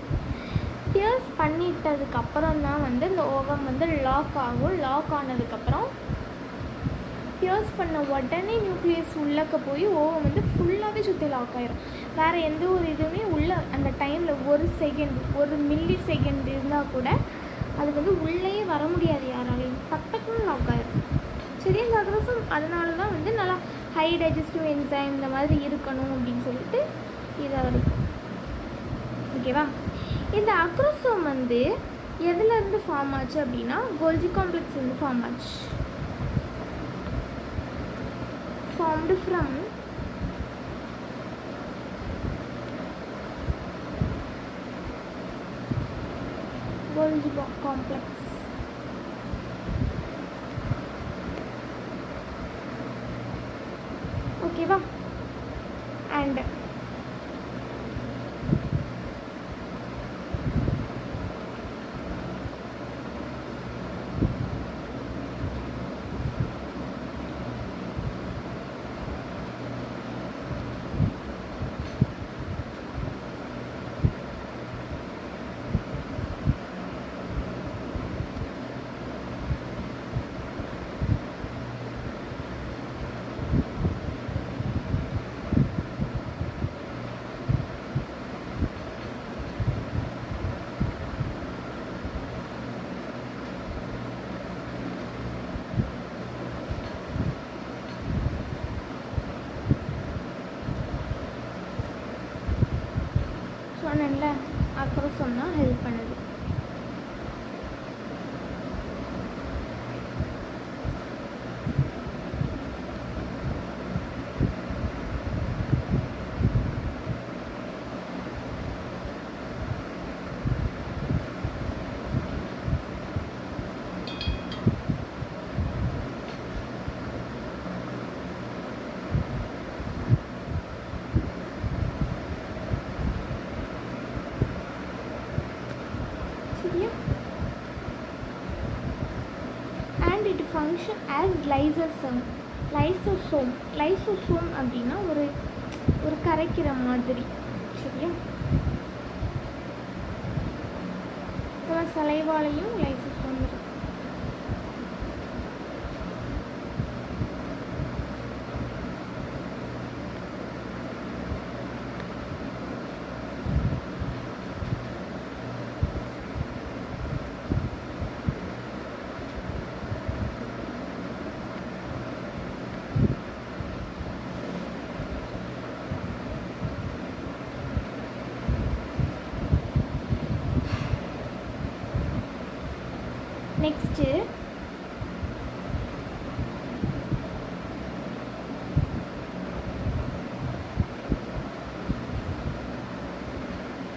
பியர்ஸ் பண்ணிட்டதுக்கப்புறம் தான் வந்து இந்த ஓவம் வந்து லாக் ஆகும். லாக் ஆனதுக்கப்புறம் பியர்ஸ் பண்ண உடனே நியூக்ளியஸ் உள்ளக்க போய் ஓவம் வந்து ஃபுல்லாகவே சுற்றி லாக் ஆகிரும். வேறு எந்த ஒரு இதுவுமே உள்ள அந்த டைமில் ஒரு செகண்ட், ஒரு மில்லி செகண்ட் இருந்தால் கூட அது வந்து உள்ளேயே வர முடியாது யாராலையும். டக்குன்னு லாக் ஆகிரும். சரி, இந்த அக்ரோசோம் அதனால தான் வந்து நல்லா ஹை டைஜஸ்டிவ் என்சைம் இந்த மாதிரி இருக்கணும் அப்படின்னு சொல்லிட்டு இதை வருது. ஓகேவா? இந்த அக்ரோசோம் வந்து எதுலேருந்து ஃபார்ம் ஆச்சு அப்படின்னா கோல்ஜி காம்ப்ளெக்ஸ் வந்து ஃபார்ம் ஆச்சு. Formed from Golgi complex. ஓகேவா? அண்ட் சொன்னேன்ல அக்ரோசோம் தான் ஹெல்ப் பண்ணுது. சரியா? And it function as lysosome. Lysosome அப்படின்னா ஒரு கரைக்கிற மாதிரி. சரியா? சலைவாலையும் லைசோசோம் இருக்கு. நெக்ஸ்ட்டு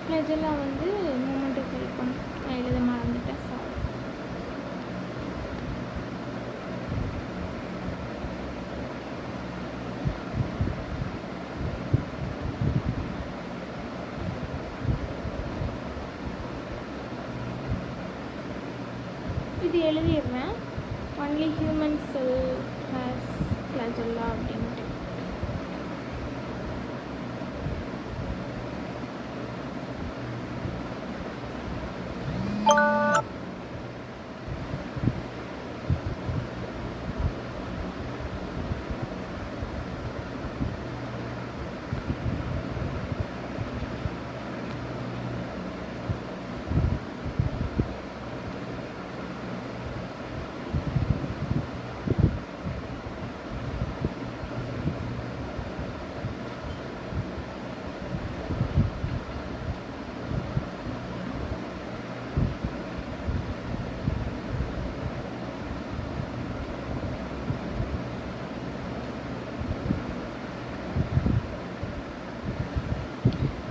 ஃப்ளஜெல்லா வந்து மூமெண்ட்டுக்கு ஹெல்ப் பண்ணும். நான் எழுத மறந்துட்டேன், சாரி. இது எழுதிடுறேன். Only human cell has flagella அப்படின்ட்டு.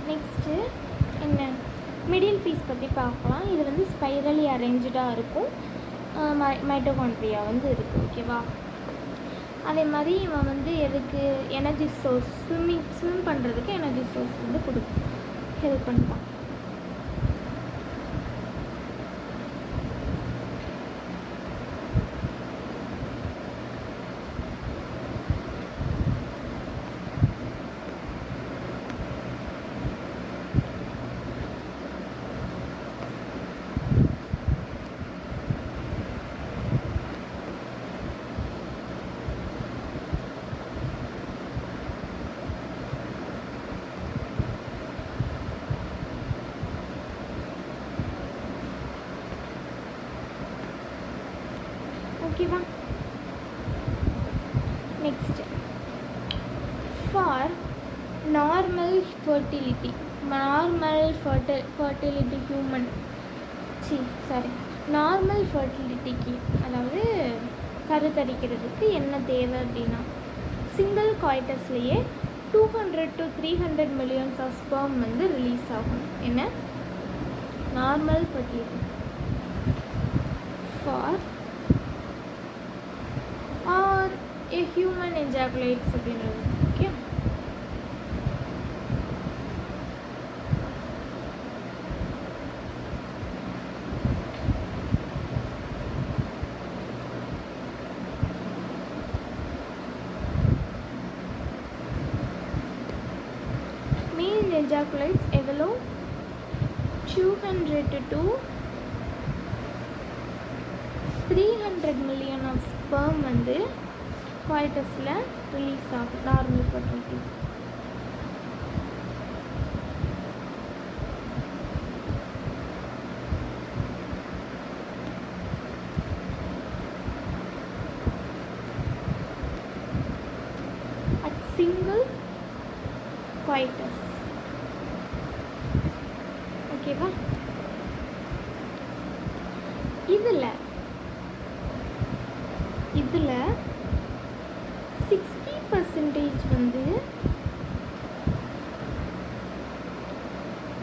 நெக்ஸ்ட்டு என்ன மிடில் பீஸ் பற்றி பார்க்கலாம். இது வந்து ஸ்பைரலி அரேஞ்சாக இருக்கும். மைட்டோகாண்ட்ரியா வந்து இருக்குது. ஓகேவா? அதே மாதிரி இவன் வந்து எதுக்கு எனர்ஜி சோர்ஸ், ஸ்விம் பண்ணுறதுக்கு எனர்ஜி சோர்ஸ் வந்து ஹெல்ப் பண்ணுவான். ஓகேவா? Next for normal fertility human normal ஃபர்டிலிட்டிக்கு, அதாவது கருத்தரிக்கிறதுக்கு என்ன தேவை அப்படின்னா சிங்கிள் காய்டஸ்லேயே 200 to 300 மில்லியன்ஸ் ஆஃப் ஸ்பெர்ம் வந்து ரிலீஸ் ஆகும். என்ன normal fertility for are a human ejaculates அப்படின்றது. ஓகே, ejaculates எவ்வளோ 200 to 300 மில்லியன் ஆஃப் ஸ்பெர்ம் வந்து காய்டஸில் ரிலீஸ் ஆகும் normal fertility. at single coitus. ஓகேவா, இதில் 60% வந்து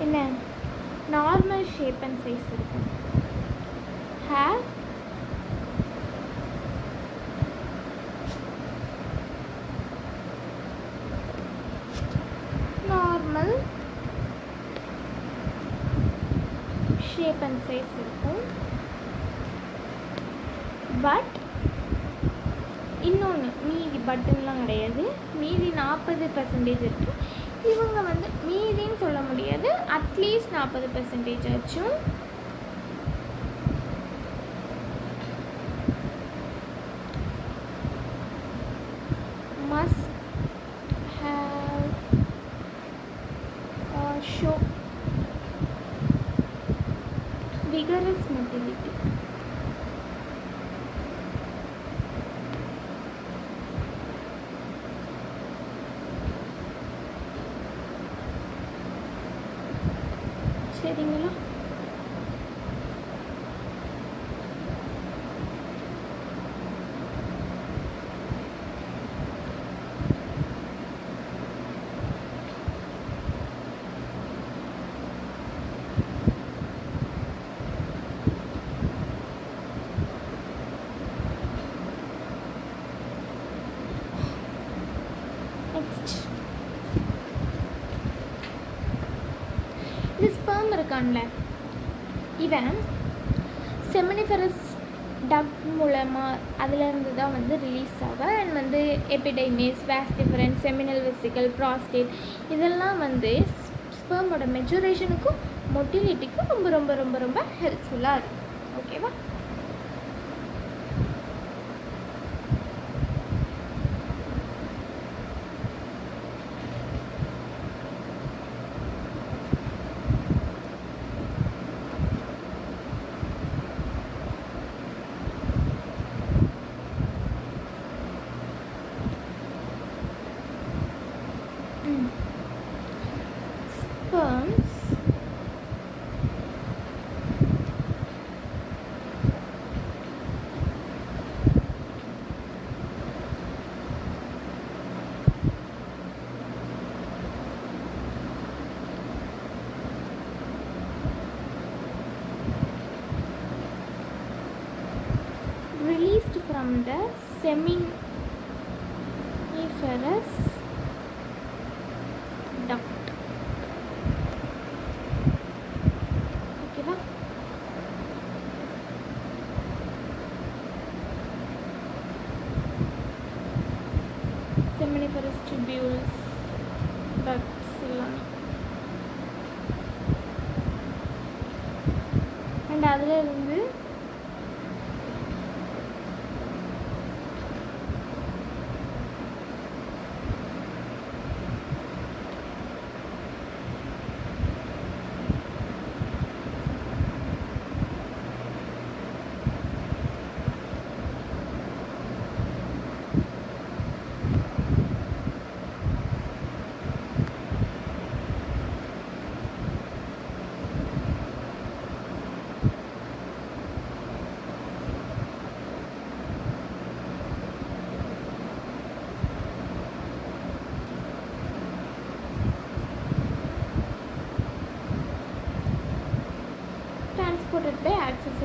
என்ன நார்மல் ஷேப் அண்ட் சைஸ் இருக்கும். Hair normal shape and size இருக்கும். பட் இன்னொன்று மீதி பட்டன்லாம் கிடையாது, மீதி 40% இருக்குது. இவங்க வந்து மீதின்னு சொல்ல முடியாது, அட்லீஸ்ட் 40% ஆச்சும் must have show vigorous motility. சரிங்களா, இந்த ஸ்பெர்ம் இருக்கான்ல, இவன் செமினிஃபரஸ் டக் மூலமாக அதிலேருந்து தான் வந்து ரிலீஸ் ஆகும். அண்ட் வந்து epididymis, vas deferens, seminal vesicle, prostate இதெல்லாம் வந்து ஸ்பெர்மோட மெச்சுரேஷனுக்கும் மொட்டிலிட்டிக்கும் ரொம்ப ரொம்ப ரொம்ப ரொம்ப ஹெல்ப்ஃபுல்லாக இருக்குது. ஓகேவா, sperms released from the seminiferous duct. ஓகேவா, seminiferous tubules, ducts எல்லாம். அண்ட் அதில் இருந்து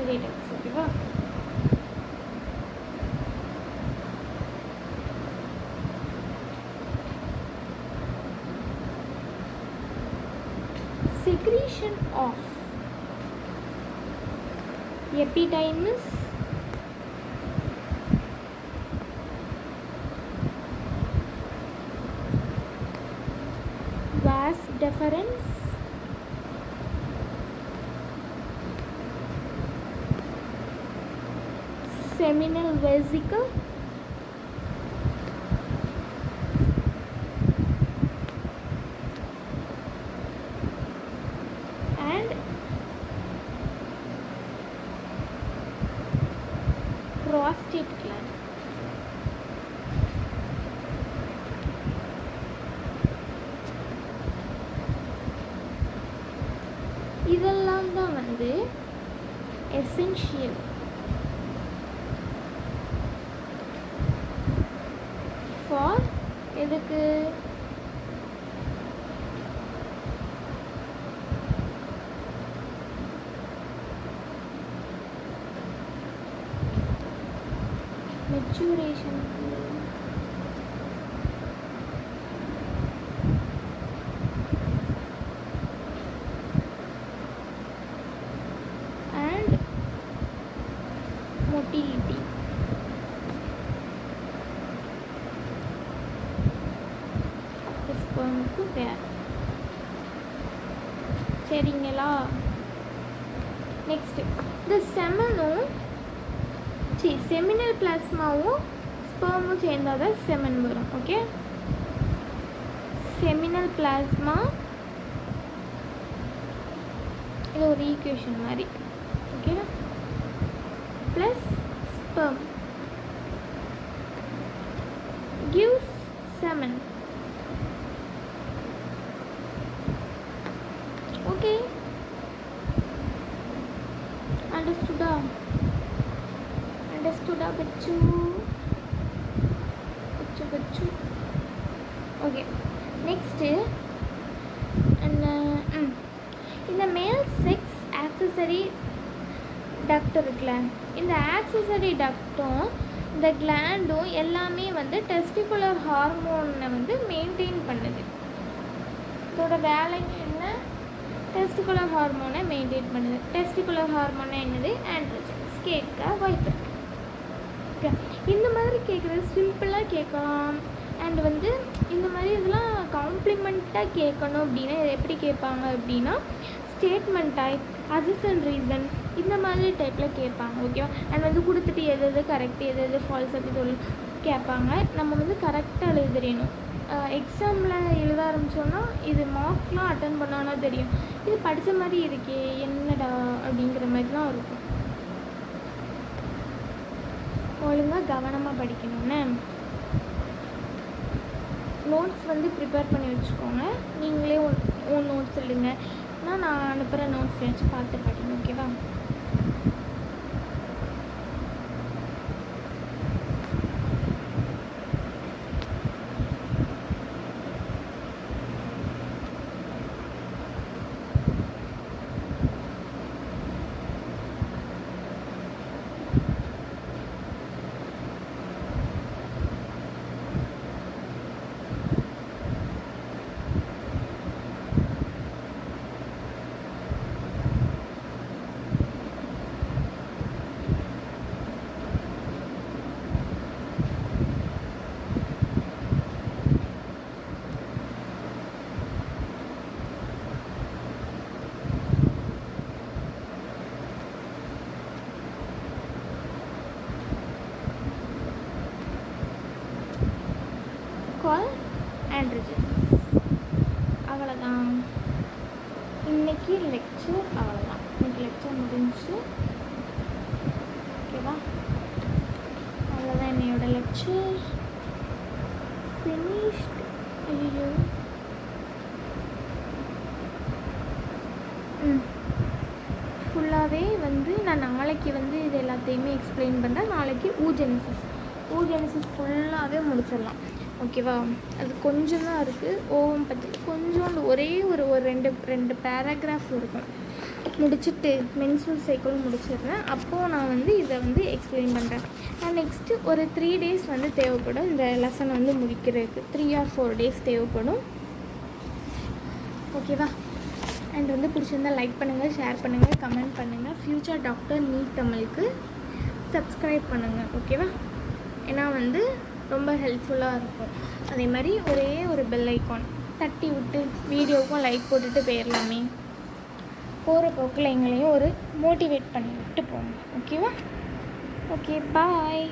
accessory ducts. ஓகேவா? Secretion of epidermis, vas deferens, seminal vesicle, and prostate gland. இதெல்லாம் தான் வந்து essential for எதுக்கு maturation and motility. ஸ்பெர்முக்கு பேர். சரிங்களா? நெக்ஸ்ட் இந்த செமினல் பிளாஸ்மாவும் ஸ்பெர்மும் சேர்ந்தால் தான் செமன் வரும். ஓகே, செமினல் பிளாஸ்மா இது ஒரு ஈக்குவேஷன் மாதிரி. Okay, plus sperm gives semen. Okay, understood bachchu. Okay, next இந்த மேல் செக்ஸ் ஆக்சசரி டக்ட் இருக்குல்ல, இந்த ஆக்சசரி டக்டும் இந்த கிளாண்டும் எல்லாமே வந்து டெஸ்டிகுலர் ஹார்மோனை வந்து மெயின்டைன் பண்ணுது. இதோட வேலை என்ன? டெஸ்டிகுலர் ஹார்மோனை மெயின்டைன் பண்ணுது. டெஸ்டிகுலர் ஹார்மோனை என்னது? ஆண்ட்ரோஜன்ஸ். கேட்க வாய்ப்பு இருக்குது. ஓகே, இந்த மாதிரி கேட்குறது சிம்பிளாக கேட்கலாம். அண்ட் வந்து இந்த மாதிரி இதெல்லாம் காம்ப்ளிமெண்ட்டாக கேட்கணும் அப்படின்னா இதை எப்படி கேட்பாங்க அப்படின்னா ஸ்டேட்மெண்ட் டைப், அசிஸ்டன்ட் ரீசன், இந்த மாதிரி டைப்பில் கேட்பாங்க. ஓகேவா? அண்ட் வந்து கொடுத்துட்டு எது எது கரெக்ட் எது எது ஃபால்ஸ் அப்படி சொல்லி கேட்பாங்க. நம்ம வந்து கரெக்டாக எழுத தெரியணும். எக்ஸாமில் எழுத ஆரம்பித்தோன்னா இது மார்க்லாம் அட்டன் பண்ணோன்னா தெரியும், இது படித்த மாதிரி இருக்கே என்னடா அப்படிங்கிற மாதிரிலாம் இருக்கும். ஒழுங்காக கவனமாக படிக்கணும்னு நோட்ஸ் வந்து ப்ரிப்பேர் பண்ணி வச்சுக்கோங்க. நீங்களே ஓன் நோட்ஸ் எழுதுங்க. நான் அனுப்புகிற நோட்ஸ் வச்சு பார்த்து படிங்க. ஓகேவா? called androgens. அவ்வளோதான் இன்னைக்கு லெக்சர். அவ்வளோதான் இன்னைக்கு லெக்சர் முடிஞ்சு. ஓகேவா? அவ்வளோதான் என்னையோட லெக்சர் ஃபினிஷ்ட். ஐயோ, ஃபுல்லாகவே வந்து நான் நாளைக்கு வந்து இது எல்லாத்தையுமே எக்ஸ்பிளைன் பண்ணுறேன். நாளைக்கு ஊஜெனிசிஸ் ஃபுல்லாகவே முடிச்சிடலாம். ஓகேவா? அது கொஞ்சம் தான் இருக்குது. ஓவம் பற்றி கொஞ்சோண்டு ஒரே ஒரு ரெண்டு பேராகிராஃப் இருக்கும். முடிச்சுட்டு மென்சுரல் சைக்கிளும் முடிச்சிடுறேன். அப்போது நான் வந்து இதை வந்து எக்ஸ்பிளைன் பண்ணுறேன். நான் நெக்ஸ்ட்டு ஒரு 3 days வந்து தேவைப்படும் இந்த லெசன் வந்து முடிக்கிறதுக்கு. 3 or 4 days தேவைப்படும். ஓகேவா? அண்ட் வந்து பிடிச்சிருந்தால் லைக் பண்ணுங்கள், ஷேர் பண்ணுங்கள், கமெண்ட் பண்ணுங்கள். ஃப்யூச்சர் டாக்டர் நீட் தமிழுக்கு சப்ஸ்கிரைப் பண்ணுங்கள். ஓகேவா? ஏன்னா வந்து ரொம்ப ஹெல்ப்ஃபுல்லாக இருக்கும். அதே மாதிரி ஒரே ஒரு பெல் ஐக்கான் தட்டி விட்டு வீடியோவுக்கும் லைக் போட்டுட்டு போயிடலாமே. போகிற போக்கில் எங்களையும் ஒரு மோட்டிவேட் பண்ணி விட்டு போங்க. ஓகேவா? ஓகே, பாய்.